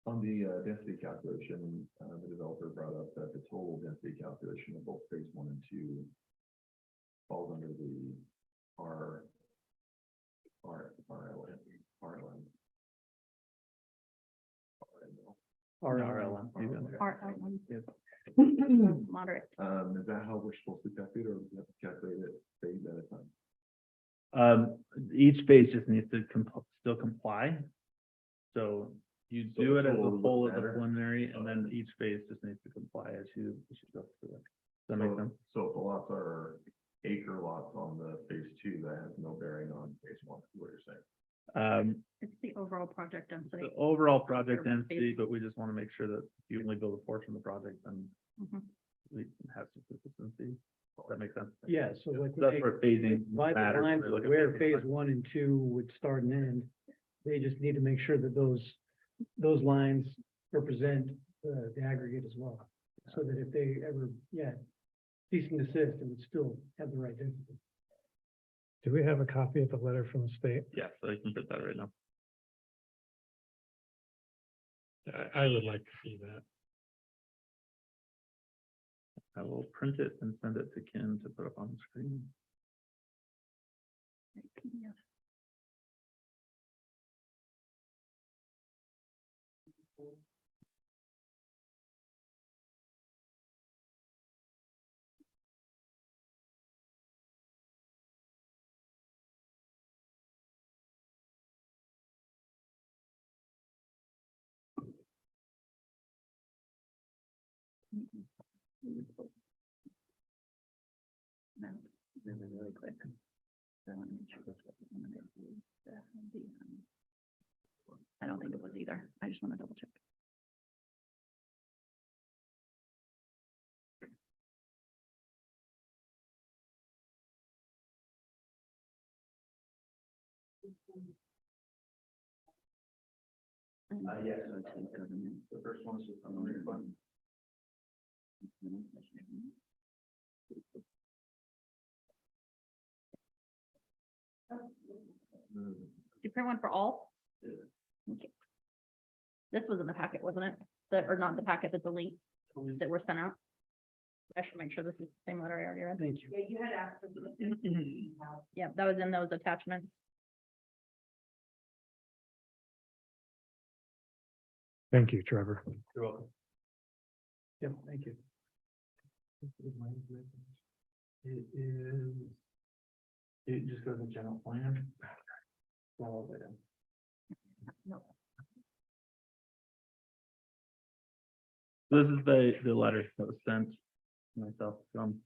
On the density calculation, the developer brought up that the total density calculation of both phase 1 and 2 falls under the RLM. RLM, you got it. Or, Yep. moderate. Is that how we're supposed to calculate, or do we have to calculate it phase at a time? Each phase just needs to still comply. So you So do the it as a total whole wouldn't as a matter? preliminary, and then each phase just needs to comply as you go through it. Does that make sense? So if the lots are acre lots on the phase 2, that has no bearing on phase 1, is what you're saying. It's the overall project The density. overall project Or density, phase. but we just want to make sure that if you only build a portion of the project, then Mhm. we have some consistency. Does that make sense? Yeah, so like. That's where phasing By the matters. lines when we look of at where phasing. phase 1 and 2 would start and end, they just need to make sure that those lines represent the aggregate as well. So that if they ever, cease and desist, it would still have the right density. Do we have a copy of the letter from the state? Yeah, so I can put that right now. I would like to see that. I will print it and send it to Kim to put up on the screen. PDF. No, really, really quick. So I wanna make sure that's what we wanna do. I don't think it was either. I just want to double check. Yes, the first one is just on the refund. You print one for all? Okay. This was in the packet, wasn't it? Or not the packet, but the link that were sent out. I should make sure this is the same letter I already read. Thank you. Yeah, you had asked for the. Yeah, that was in those attachments. Thank you, Trevor. You're welcome. Yep, thank you. It just goes in general plan. No. This is the letter that was sent to myself from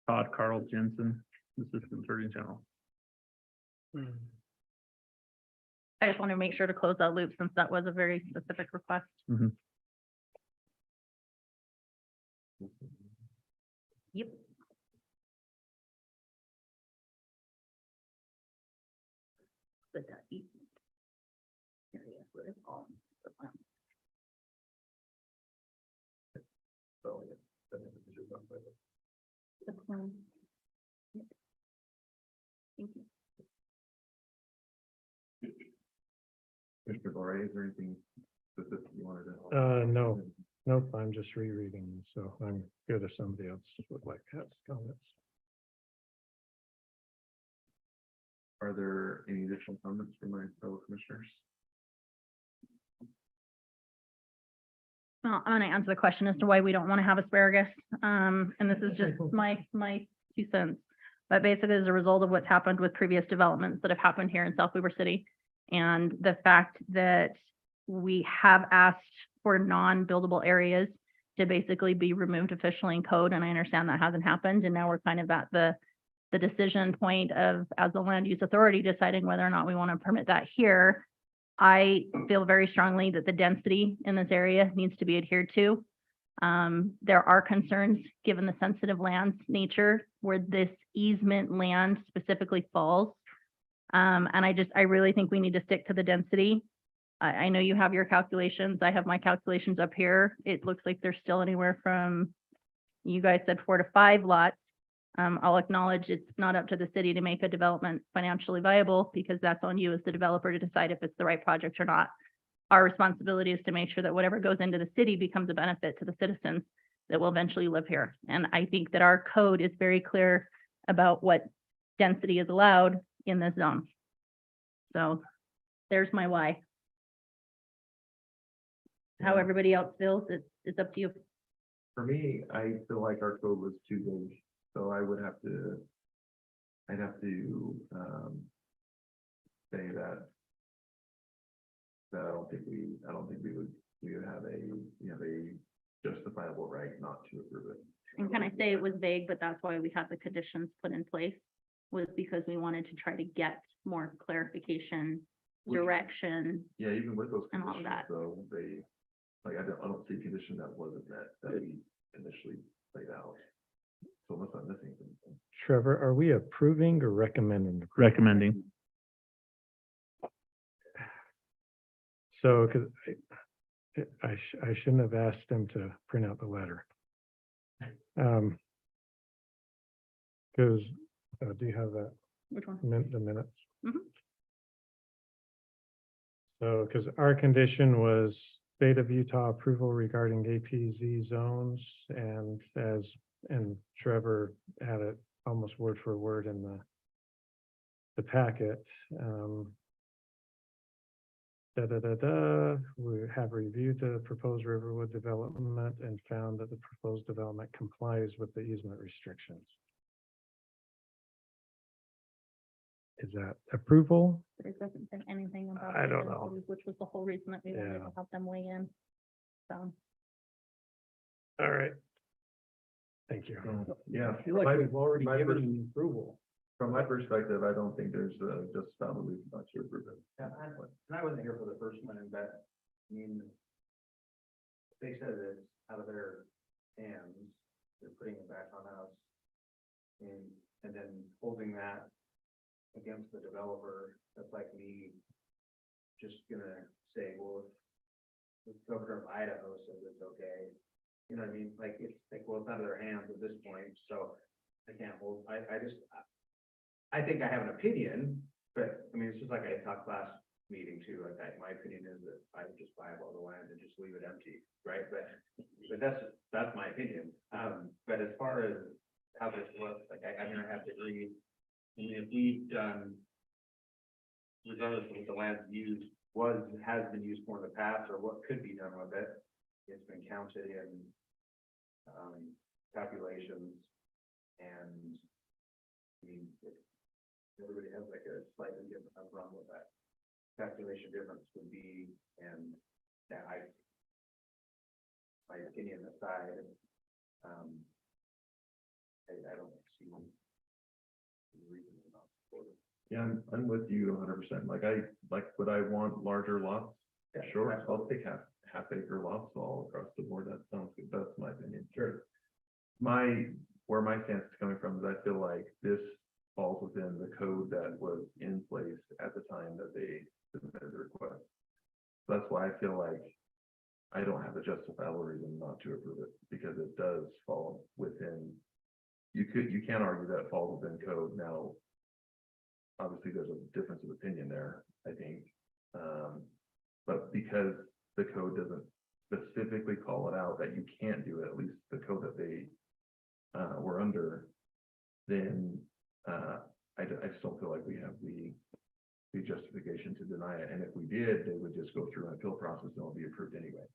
Todd Carl Jensen, Assistant Attorney General. I just want to make sure to close that loop since that was a very specific request. Yep. But that easement area where it's all the plan. The plan. Yep. Thank you. Mr. Laurie, is there anything specific you wanted to? No, nope, I'm just rereading, so I'm good if somebody else would like to have comments. Are there any additional comments from my fellow commissioners? Well, I'm gonna answer the question as to why we don't want to have asparagus. And this is just my 2 cents. But basically, as a result of what's happened with previous developments that have happened here in South Weaver City, and the fact that we have asked for non-buildable areas to basically be removed officially in code, and I understand that hasn't happened, and now we're kind of at the decision point of, as the land use authority, deciding whether or not we want to permit that here. I feel very strongly that the density in this area needs to be adhered to. There are concerns, given the sensitive land's nature, where this easement land specifically falls. And I really think we need to stick to the density. I know you have your calculations. I have my calculations up here. It looks like there's still anywhere from, you guys said 4 to 5 lots. I'll acknowledge it's not up to the city to make a development financially viable, because that's on you as the developer to decide if it's the right project or not. Our responsibility is to make sure that whatever goes into the city becomes a benefit to the citizens that will eventually live here. And I think that our code is very clear about what density is allowed in this zone. So there's my why. How everybody else feels, it's up to you. For me, I feel like our code was too big, so I'd have to say that I don't think we would have a justifiable right not to approve it. And can I say it was vague, but that's why we had the conditions put in place, was because we wanted to try to get more clarification, direction. Yeah, even with those And all of conditions, that. though, I don't see a condition that wasn't met, that we initially laid out. So unless I'm missing something. Trevor, are we approving or recommending? Recommending. So, because I shouldn't have asked them to print out the letter. Because, do you have that, Which one? the minutes? Mhm. So, because our condition was state of Utah approval regarding APZ zones, and Trevor had it almost word for word in the packet. We have reviewed the proposed Riverwood development and found that the proposed development complies with the easement restrictions. Is that approval? But it doesn't say anything about. I the don't know. density, which was the whole reason that we wanted Yeah. to help them weigh in. So, All right. Thank you. Yeah. I feel like my- we've already my given pers- them approval. From my perspective, I don't think there's just about a reason not to approve it. And I wasn't here for the first one, but, I mean, they said it's out of their hands, they're putting it back on us. And then holding that against the developer, that's like me just gonna say, well, if the governor of Idaho says it's okay, you know what I mean? Like, it's like, well, it's out of their hands at this point, so I can't hold, I think I have an opinion, but, I mean, it's just like I talked last meeting too, like, my opinion is that I would just buy up all the land and just leave it empty, right? But that's my opinion. But as far as how this looks, like, I mean, I have to agree. I mean, if we've done, regardless of what the land's used, has been used for in the past, or what could be done with it, it's been counted in, calculations, and, I mean, everybody has like a slightly different, run with that calculation difference would be, and that my opinion aside, I don't see any reason to not support it. Yeah, I'm with you 100%. Would I want larger lots? Yeah, Sure, absolutely. I'll take half acre lots all across the board. That sounds good. That's my opinion. Sure. Where my stance is coming from is I feel like this falls within the code that was in place at the time that they submitted the request. That's why I feel like I don't have a justifiable reason not to approve it, because it does fall within, you can't argue that it falls within code. Now, obviously, there's a difference of opinion there, I think. But because the code doesn't specifically call it out that you can't do it, at least the code that they were under, then I just don't feel like we have the justification to deny it. And if we did, they would just go through an appeal process and it'll be approved anyway.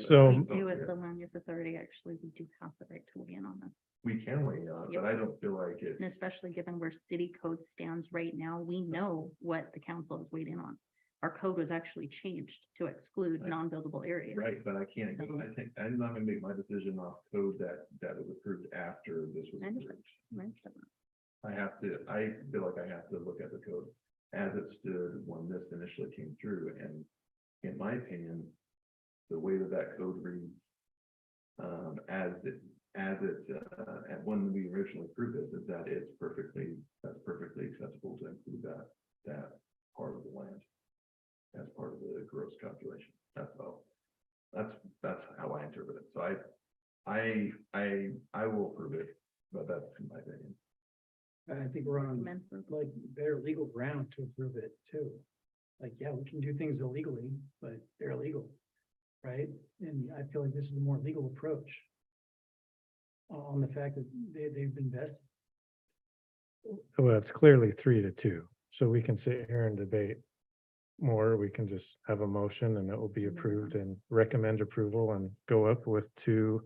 So, We do as the land use authority, actually, we do have the right to weigh in on this. We can weigh in on it, but I don't feel like it. And especially given where city code stands right now, we know what the council has weighed in on. Our code was actually changed to exclude Right. non-buildable areas. Right, but I can't, I think, I'm not gonna make my decision off code that was approved after this was I understand. approved. Right? I feel like I have to look at the code as it stood when this initially came through, and in my opinion, the way that code reads, and when we originally approved it, is that that's perfectly acceptable to include that part of the land as part of the gross calculation. That's how I interpret it. So I will approve it, but that's my opinion. And I think we're on Recommend for- like better legal ground to approve it too. Like, yeah, we can do things illegally, but they're illegal, right? And I feel like this is a more legal approach on the fact that they've invested. well, it's clearly 3-2, so we can sit here and debate more. We can just have a motion and it will be approved and recommend approval and go up with 2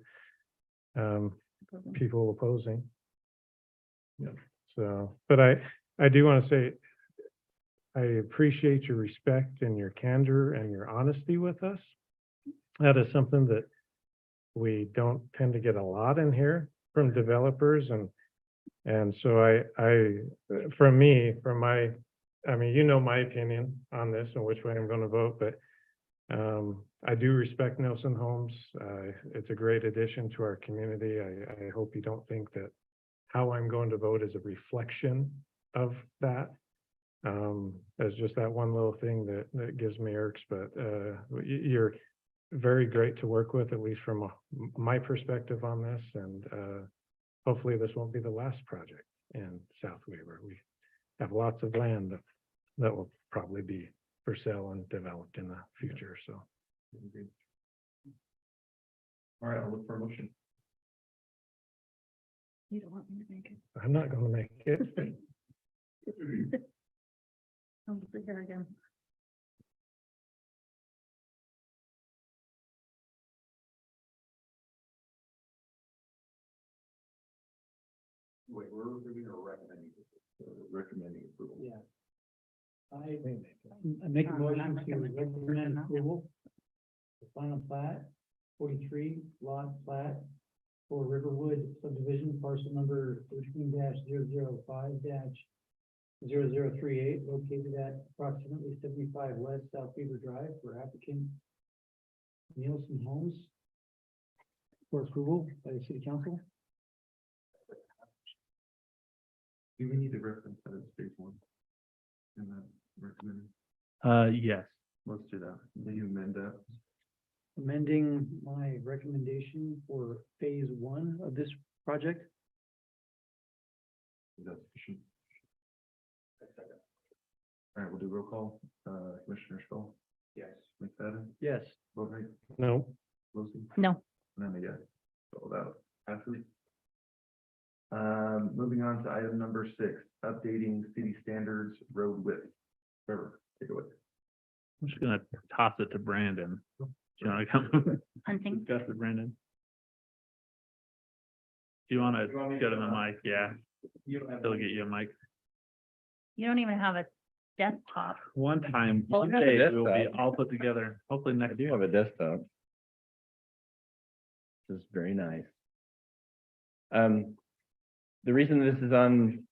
people opposing. Yeah. So, but I do want to say, I appreciate your respect and your candor and your honesty with us. That is something that we don't tend to get a lot in here from developers, and so from my, I mean, you know my opinion on this and which way I'm going to vote, but I do respect Nelson Homes. It's a great addition to our community. I hope you don't think that how I'm going to vote is a reflection of that. As just that one little thing that gives me irks, but you're very great to work with, at least from my perspective on this, and hopefully this won't be the last project in South Weaver. We have lots of land that will probably be for sale and developed in the future, so. All right, I'll look for a motion. You don't want me to make it. I'm not gonna make it. I'll sit here again. Wait, we're reviewing or recommending? Recommending approval. Yeah. I make a I'm motion to recommending recommend approval. The final plat 43 lot plat for Riverwood subdivision, parcel number 13-005-0038, located at approximately 75 West South Beaver Drive for applicant Nielsen Homes for approval by the city council. Do we need to reference that as phase one? And that recommended, Yes, let's do that. will you amend that? Amending my recommendation for phase 1 of this project. Is that sufficient? All right, we'll do roll call. Commissioner Stoll, Yes. McFadden, Yes. Boatright, No, Wilson, No, and I'm a yes. So that passes. Moving on to item number 6, updating city standards road width. Trevor, take it away. I'm just gonna toss it to Brandon. Do you wanna come hunting. discuss it, Brandon? Do you wanna You want me go to, to the mic? Yeah, You don't have. they'll get you a mic. You don't even have a desktop. One time, Oh, one I have a day, we'll be desktop. all put together, hopefully I next do year. have a desktop. This is very nice. The reason this is on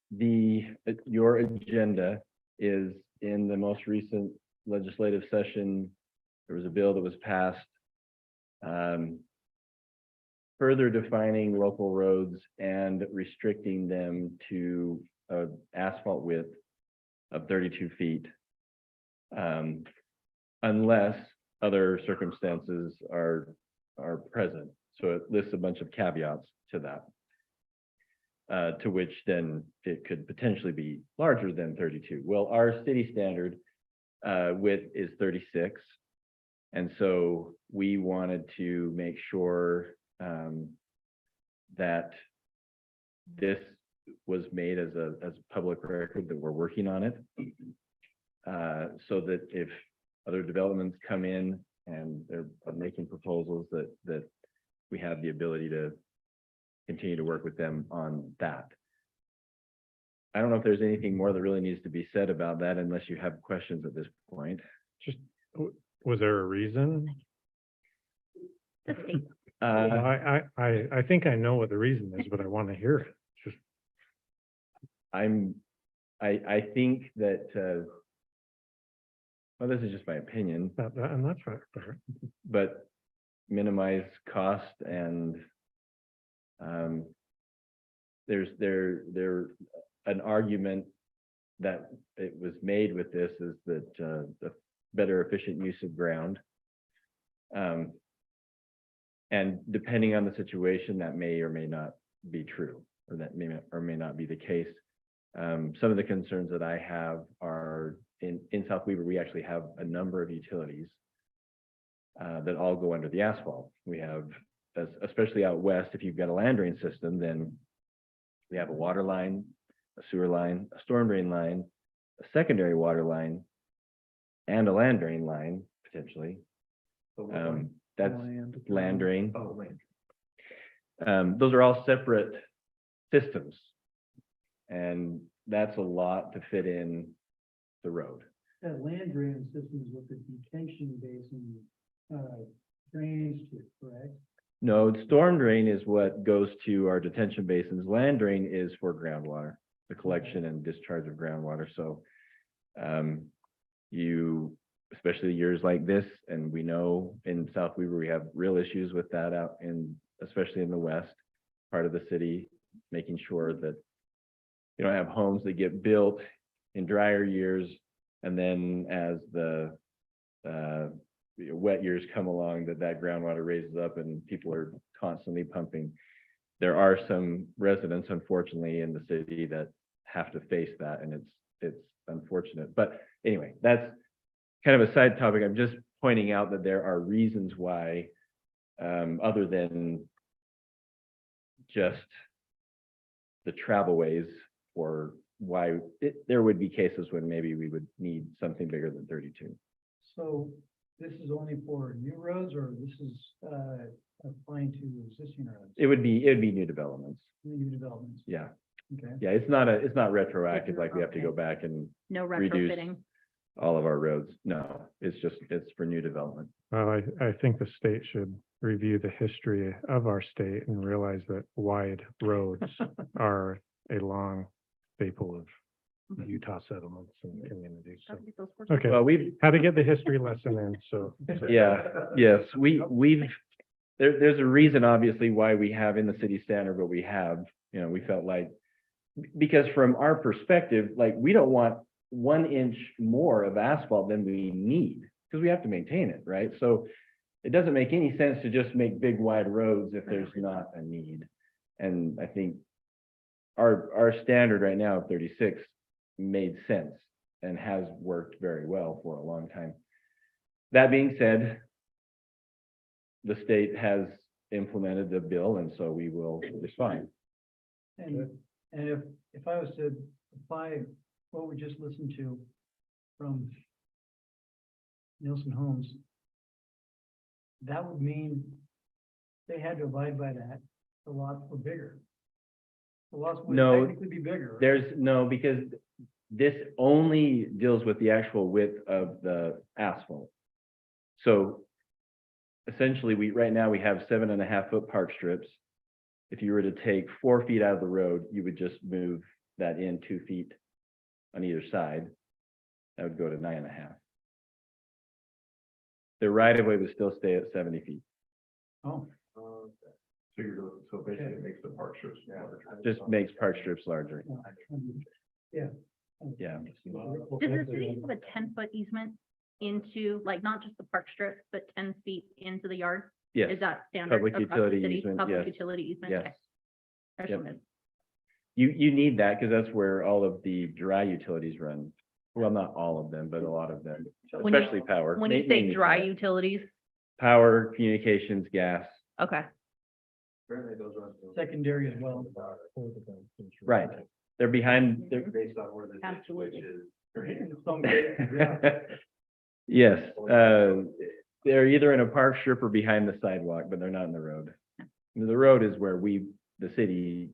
your agenda is in the most recent legislative session, there was a bill that was passed further defining local roads and restricting them to asphalt width of 32 feet. Unless other circumstances are present. So it lists a bunch of caveats to that. To which then it could potentially be larger than 32. Well, our city standard width is 36. And so we wanted to make sure that this was made as a public record, that we're working on it. So that if other developments come in and they're making proposals, that we have the ability to continue to work with them on that. I don't know if there's anything more that really needs to be said about that unless you have questions at this point. was there a reason? The state. I think I know what the reason is, but I want to hear it. Just, I think that, well, this is just my opinion, and that's right. but minimize cost and there's an argument that it was made with this is that the better efficient use of ground. And depending on the situation, that may or may not be true, or that may or may not be the case. Some of the concerns that I have are in South Weaver, we actually have a number of utilities that all go under the asphalt. We have, especially out west, if you've got a land drain system, then we have a water line, a sewer line, a storm drain line, a secondary water line, and a land drain line, potentially. That's land drain. Oh, land. Those are all separate systems. And that's a lot to fit in the road. That land drainage system is what the detention basin drains to, correct? No, storm drain is what goes to our detention basins. Land drain is for groundwater, the collection and discharge of groundwater. So you, especially years like this, and we know in South Weaver, we have real issues with that out in, especially in the west part of the city, making sure that you don't have homes that get built in drier years. And then as the wet years come along, that groundwater raises up and people are constantly pumping. There are some residents, unfortunately, in the city that have to face that, and it's unfortunate. But anyway, that's kind of a side topic. I'm just pointing out that there are reasons why, other than just the travel ways, or why there would be cases when maybe we would need something bigger than 32. So this is only for new roads, or this is applying to existing roads, It would be new developments. new developments? Yeah. Okay. Yeah, it's not retroactive, like we have to go back and No Reduce. retrofitting. all of our roads. No, it's for new development. Well, I think the state should review the history of our state and realize that wide roads are a long staple of Utah settlements and communities. So, okay, Well, we've, how to get the history lesson in, so. yeah, yes, we've, there's a reason, obviously, why we have in the city standard what we have. You know, we felt like, because from our perspective, like, we don't want 1 inch more of asphalt than we need, because we have to maintain it, right? So it doesn't make any sense to just make big wide roads if there's not a need. And I think our standard right now of 36 made sense and has worked very well for a long time. That being said, the state has implemented the bill, and so we will respond. And if I was to apply what we just listened to from Nielsen Homes, that would mean they had to abide by that, the lots were bigger. The lots would No, technically be bigger. Right? There's no, because this only deals with the actual width of the asphalt. So essentially, right now we have 7.5 foot park strips. If you were to take 4 feet out of the road, you would just move that in 2 feet on either side. That would go to 9.5. The right of way would still stay at 70 feet. Oh, So basically it makes the park strips larger. Just makes park strips larger. yeah. Yeah. Does the city have a 10-foot easement into, like, not just the park strip, but 10 feet into the yard? Yes. Is that standard Public across the utility city? easement, Public yes. utility easement? Yes. Okay. I just Yep. wanted- You need that because that's where all of the dry utilities run. Well, not all of them, but a lot of them, When you- especially power. When you say mainly dry power. utilities, Power, communications, gas. okay. Apparently those run to. Secondary as well. Right. They're behind, they're, Based on where the ditch Absolutely. is. yes, they're either in a park strip or behind the sidewalk, but they're not in the road. The road is where the city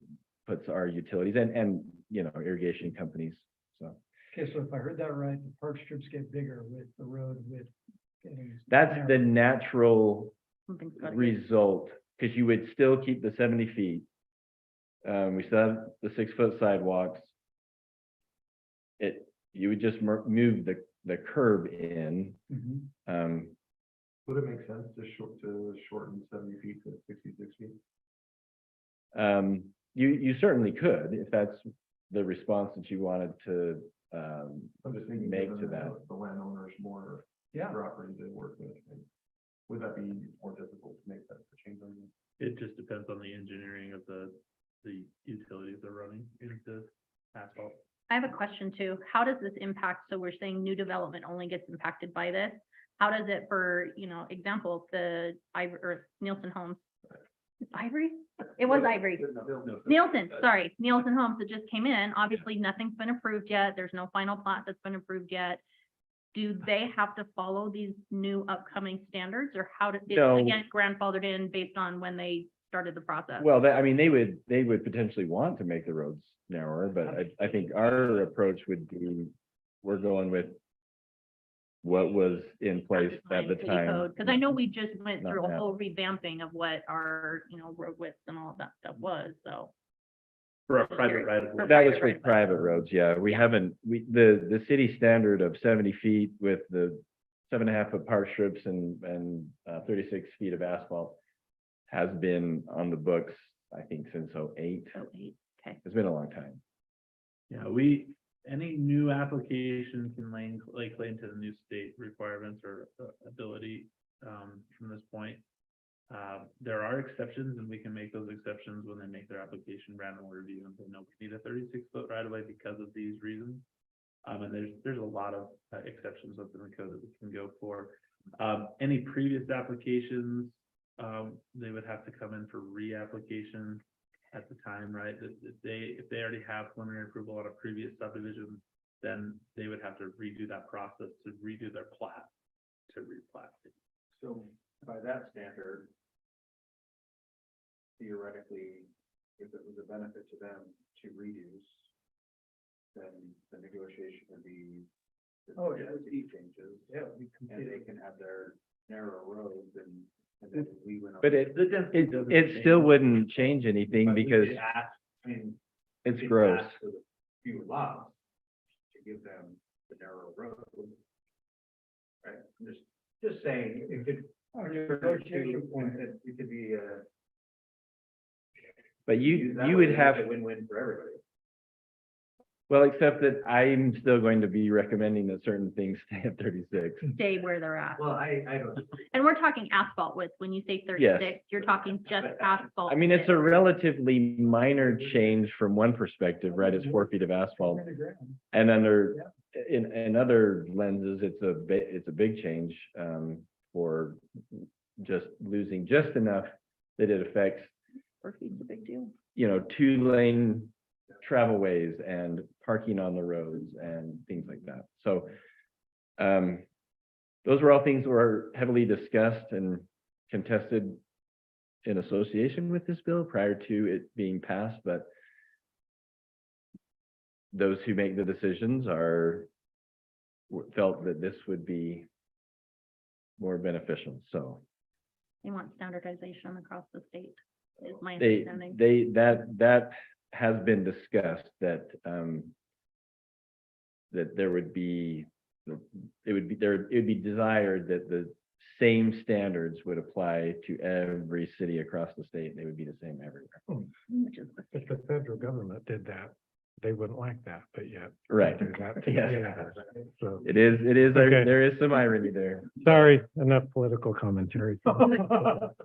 puts our utilities and, you know, irrigation companies, so. Okay, so if I heard that right, the park strips get bigger with the road with getting. That's the natural Something's gotta give. result, because you would still keep the 70 feet. We still have the 6 foot sidewalks. You would just move the curb in. Mhm. Would it make sense to shorten 70 feet to 66 feet? You certainly could, if that's the response that you wanted to, I'm just thinking. make given to that. The landowners more Yeah. property to work with. and Would that be more difficult to make that change? It just depends on the engineering of the utilities they're running into asphalt. I have a question too. How does this impact, so we're saying new development only gets impacted by this? How does it for, example, the Nielsen Homes? Ivory? It was Ivory. Nielsen, sorry, Nielsen Homes that just came in. Obviously, nothing's been approved yet. There's no final plat that's been approved yet. Do they have to follow these new upcoming standards, or how did, No. again, grandfathered in based on when they started the process? Well, I mean, they would potentially want to make the roads narrower, but I think our approach would be, we're going with what was in place at the time. Because I know we just went Not through a now. whole revamping of what our, road widths and all of that stuff was, so. For a private right of way. That was for private roads, yeah. We haven't, the city standard of 70 feet with the 7.5 foot park strips and 36 feet of asphalt has been on the books, I think, since '08. So, okay. It's been a long time. Yeah, any new application can lay claim to the new state requirements or ability, from this point. There are exceptions, and we can make those exceptions when they make their application random review and say, no, we need a 36 foot right of way because of these reasons. And there's a lot of exceptions within the code that we can go for. Any previous applications, they would have to come in for reapplication at the time, right? If they already have preliminary approval on a previous subdivision, then they would have to redo that process to redo their plat, to replat it. So by that standard, theoretically, if it was a benefit to them to reduce, then the negotiation would be. Oh, yeah. Fee changes, Yeah, we and they completed. can have their narrow roads and then we went. But it still wouldn't change anything because I mean, it's we gross. asked for the fewer lots to give them the narrow road. Right, I'm just saying, it could, it could be, But you that would way have, it's a win-win for everybody. well, except that I'm still going to be recommending that certain things stay at 36. Stay where they're at. Well, I don't. And we're talking asphalt width. When you say Yes. 36, you're talking just asphalt. I mean, it's a width. relatively minor change from one perspective, right? It's 4 feet of asphalt. And under, in other lenses, it's a big change, for just losing just enough that it affects, 4 feet's a big deal. 2-lane travelways and parking on the roads and things like that. So, those were all things that were heavily discussed and contested in association with this bill prior to it being passed, but those who make the decisions felt that this would be more beneficial, so They want standardization across the state, is my they, understanding. that has been discussed, that, that there would be, it would be desired that the same standards would apply to every city across the state, and they would be the same everywhere. Which is If the federal government did that, they wouldn't like that, but yet. Right. do that to Yes. the- So, It is, Okay. there is some irony there. sorry, enough political commentary.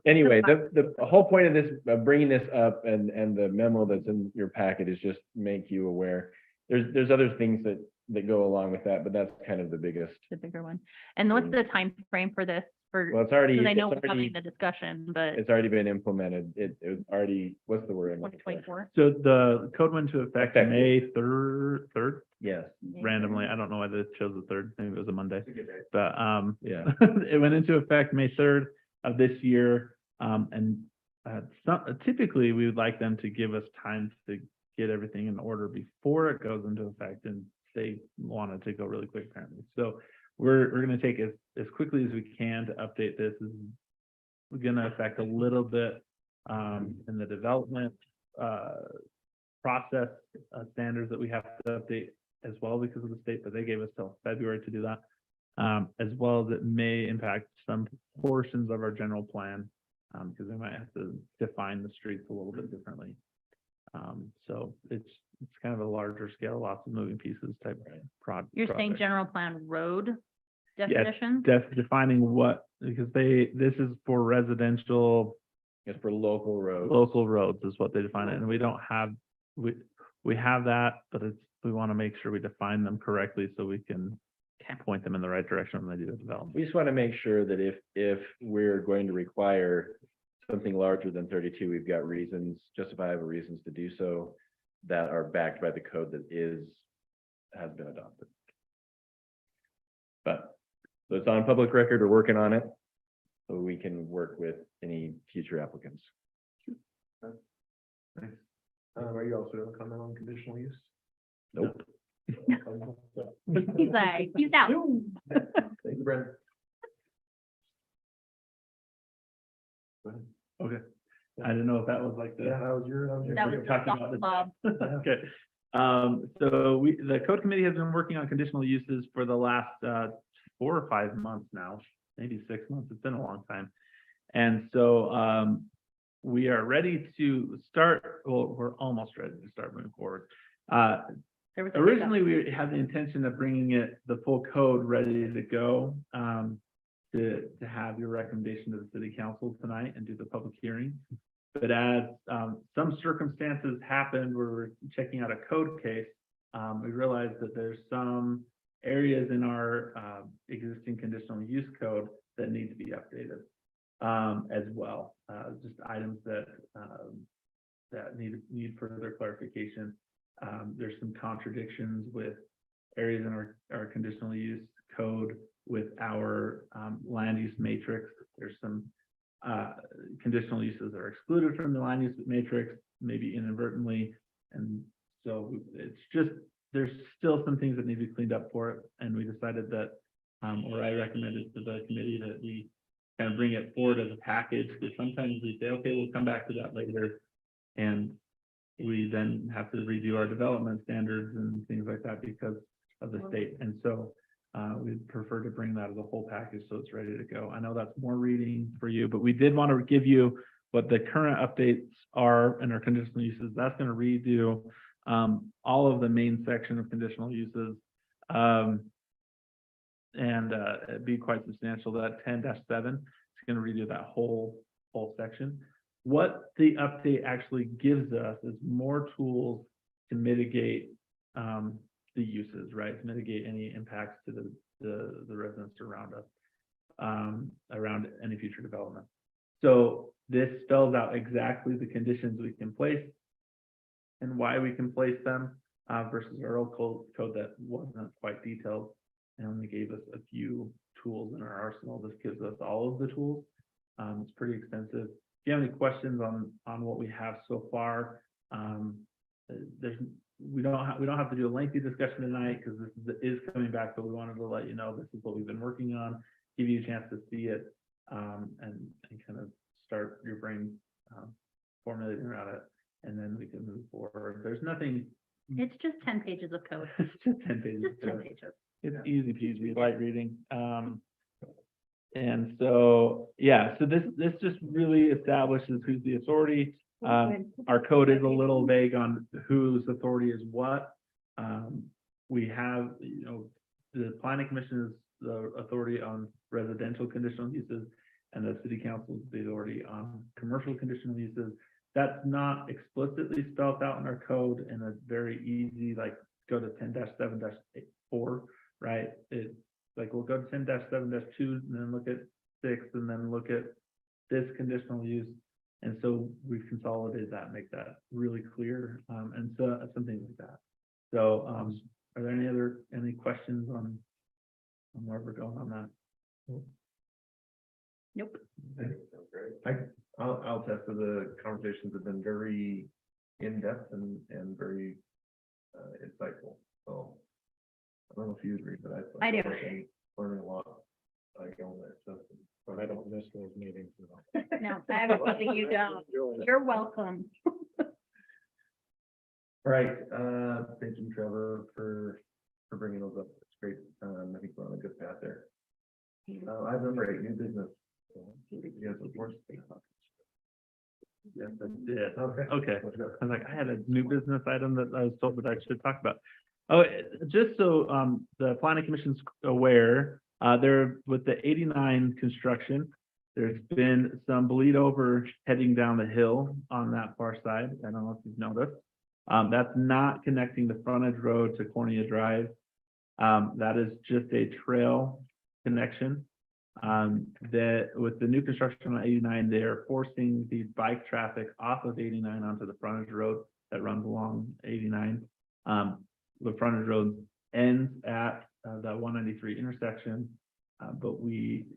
Anyway, the whole point of this, bringing this up and the memo that's in your packet is just make you aware. There's other things that go along with that, but that's kind of the biggest. the bigger one. And what's the time frame for this? Well, For, it's already, because I know it's we're having already, the discussion, but it's already been implemented. It was already, what's the word? 2024. So the code went into effect Effective. May third, Yes, randomly. I don't know why they chose the third, maybe it was a Monday, It's a good day. but, yeah. it went into effect May 3rd of this year. Typically, we would like them to give us time to get everything in order before it goes into effect, and they wanted to go really quick apparently. So we're gonna take as quickly as we can to update this. This is gonna affect a little bit in the development process standards that we have to update as well because of the state, but they gave us till February to do that. As well as it may impact some portions of our general plan, because we might have to define the streets a little bit differently. So it's kind of a larger scale, lots of moving pieces type project. You're saying general plan road Yes. definition? Defining what, because this is for residential It's for local roads. local roads is what they define it, and we don't have, we have that, but we want to make sure we define them correctly so we can point them in the right direction when they do the development. We just want to make sure that if we're going to require something larger than 32, we've got reasons, justifiable reasons to do so that are backed by the code that has been adopted. But, so it's on public record, we're working on it, so we can work with any future applicants. Are you also going to comment on conditional use? Nope. He's like, he's out. Thank you, Brent. Okay. I didn't know if that was like Yeah, the. that was your. That was talking about Bob. Okay. So the code committee has been working on conditional uses for the last 4 or 5 months now, maybe 6 months. It's been a long time. And so we are ready to start, well, we're almost ready to start moving forward. There was a Originally, we had the intention of bringing the full code ready to go, to have your recommendation to the city council tonight and do the public hearing. But as some circumstances happened where we're checking out a code case, we realized that there's some areas in our existing conditional use code that need to be updated as well. Just items that need further clarification. There's some contradictions with areas in our conditional use code with our land use matrix. There's some conditional uses that are excluded from the land use matrix, maybe inadvertently. And so it's just, there's still some things that need to be cleaned up for it. And we decided that, or I recommended to the committee that we kind of bring it forward as a package, because sometimes we say, okay, we'll come back to that later. And we then have to review our development standards and things like that because of the state. And so we'd prefer to bring that as a whole package so it's ready to go. I know that's more reading for you, but we did want to give you what the current updates are in our conditional uses. That's going to redo all of the main section of conditional uses. It'd be quite substantial. That 10-7 is going to redo that whole section. What the update actually gives us is more tools to mitigate the uses, right? To mitigate any impacts to the residents around us, around any future development. So this spells out exactly the conditions we can place and why we can place them versus our old code that wasn't quite detailed and only gave us a few tools in our arsenal. This gives us all of the tools. It's pretty extensive. If you have any questions on what we have so far, we don't have to do a lengthy discussion tonight because this is coming back, but we wanted to let you know this is what we've been working on, give you a chance to see it, and kind of start your brain formulating around it, and then we can move forward. There's nothing. It's just 10 pages of code. It's just 10 pages. Just 10 pages. It's easy peasy, light reading. And so, yeah, so this just really establishes who's the authority. Our code is a little vague on whose authority is what. We have, the planning commission is the authority on residential conditional uses, and the city council is the authority on commercial conditional uses. That's not explicitly spelled out in our code, and it's very easy, like go to 10-7-4, right? It's like, we'll go to 10-7-2 and then look at 6 and then look at this conditional use. And so we've consolidated that, make that really clear, and so some things like that. So are there any questions on where we're going on that? Nope. I'll attest to the conversations have been very in-depth and very insightful. So I don't know if you agree, but I do. Learning a lot. I go there, so. But I don't miss those meetings. No, I have a feeling you don't. You're welcome. All right, thank you, Trevor, for bringing those up. It's great. I think we're on a good path there. Item number 8, new business. Yes, of course. Yes, I did. Okay. Okay. I was like, I had a new business item that I was told that I should talk about. Oh, just so the planning commission's aware, there with the 89 construction, there's been some bleed over heading down the hill on that far side. I don't know if you've noticed. That's not connecting the frontage road to Cornea Drive. That is just a trail connection. That with the new construction on 89, they're forcing the bike traffic off of 89 onto the frontage road that runs along 89. The frontage road ends at the 193 intersection, but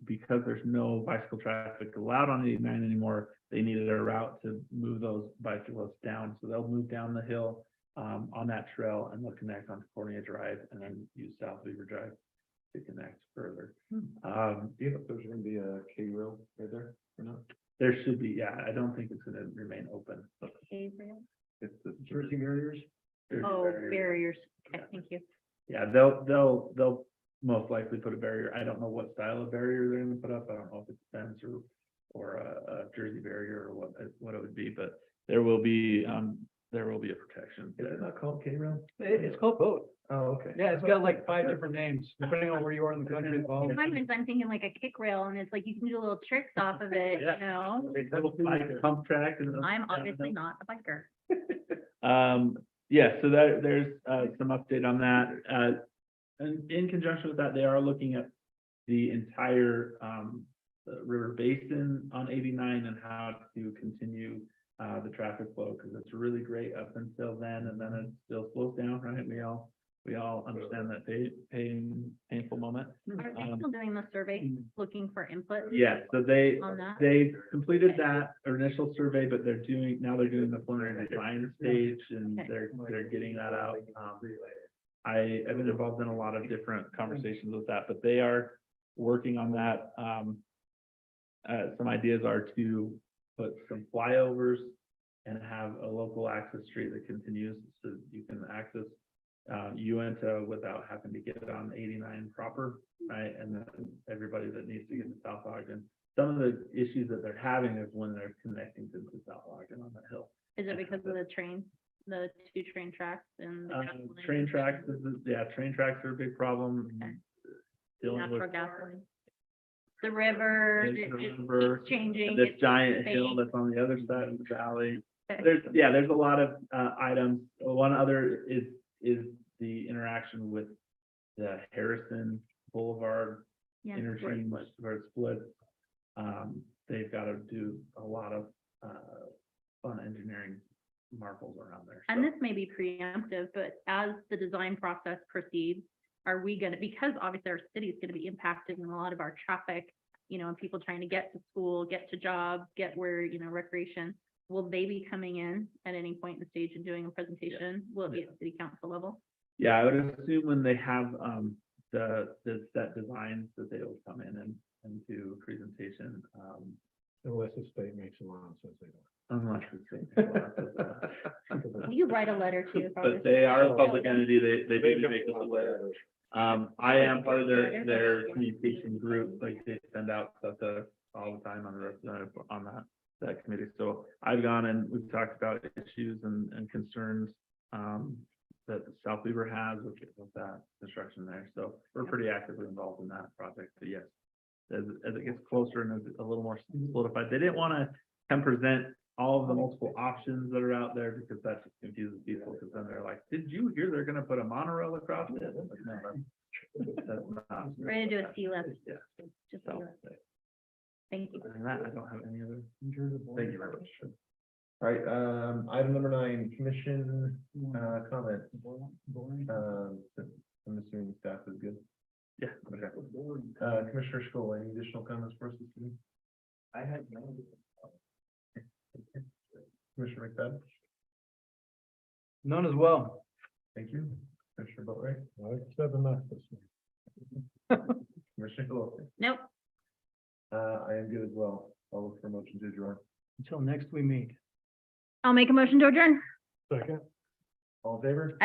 because there's no bicycle traffic allowed on 89 anymore, they needed a route to move those bicyclists down. So they'll move down the hill on that trail, and they'll connect onto Cornea Drive and then use South Weaver Drive to connect further. Do you know if there's going to be a K rail right there or not? There should be, yeah. I don't think it's going to remain open. But It's the Security barriers. there's Oh, barriers. barriers. Okay, thank you. Yeah, they'll most likely put a barrier. I don't know what style of barrier they're gonna put up. I don't know if it's fence or a jersey barrier or what it would be, but there will be a protection. Is it not called K rail? It's called both. Oh, okay. Yeah, it's got like 5 different names, depending on where you are in the country. Sometimes I'm thinking like a kick rail, and it's like you can do little tricks off of it, you know? Little bike pump track. And I'm obviously not a biker. Yeah, so there's some update on that. And in conjunction with that, they are looking at the entire river basin on 89 and how to continue the traffic flow, because it's really great up until then, and then it still slows down, right? We all understand that painful moment. Are they still doing the survey, looking for input? Yeah, so On that? they completed that initial survey, but they're doing the preliminary design stage, and Okay. they're getting that out. I've been involved in a lot of different conversations with that, but they are working on that. some ideas are to put some flyovers and have a local access street that continues so you can access Uinta without having to get on 89 proper, right? And then everybody that needs to get to South Ogden. Some of the issues that they're having is when they're connecting to South Ogden on that hill. Is it because of the train, the 2 train tracks and? the gasoline? Train tracks, train tracks are a big problem. Okay. Dealing with Natural gasoline. The river, There's the it's river, changing. this it's giant hill fading. that's on the other side of the valley. Okay. There's a lot of items. One other is the interaction with the Harrison Boulevard Yeah. interchange where it splits. They've got to do a lot of fun engineering marvels around there. And So, this may be preemptive, but as the design process proceeds, are we gonna, because obviously our city is gonna be impacted in a lot of our traffic, you know, and people trying to get to school, get to jobs, get where, you know, recreation, will they be coming in at any point in the stage and doing a presentation? Will it be at city council level? yeah, I would assume when they have the set designs that they will come in and do a presentation. Unless the state makes a law and says they don't. Unless it's. Will you write a letter to? But they are a public entity, they do make us aware. I am part of their communication group, like they send out stuff to all the time on the representative on that committee. So I've gone and we've talked about issues and concerns that South Weaver has with that construction there. So we're pretty actively involved in that project, but yes. As it gets closer and is a little more solidified, they didn't want to come present all of the multiple options that are out there because that just confuses people, because then they're like, did you hear they're gonna put a monorail across it? Like, no, that's not. We're gonna do a C list. Yeah. Just So, thank you. other than that, I don't have any other. Thank you very much. All right, item number 9, commission, comment. I'm assuming staff is good. Yeah. Okay. Commissioner Scholl, any additional comments for us this evening? I had no. Commissioner McFadden? None as well. Thank you. Commissioner Boatright? I said enough this week. Commissioner Wilson? Nope. I am good as well. I'll look for a motion to adjourn. Until next we meet. I'll make a motion to adjourn. Second. All in favor? Aye.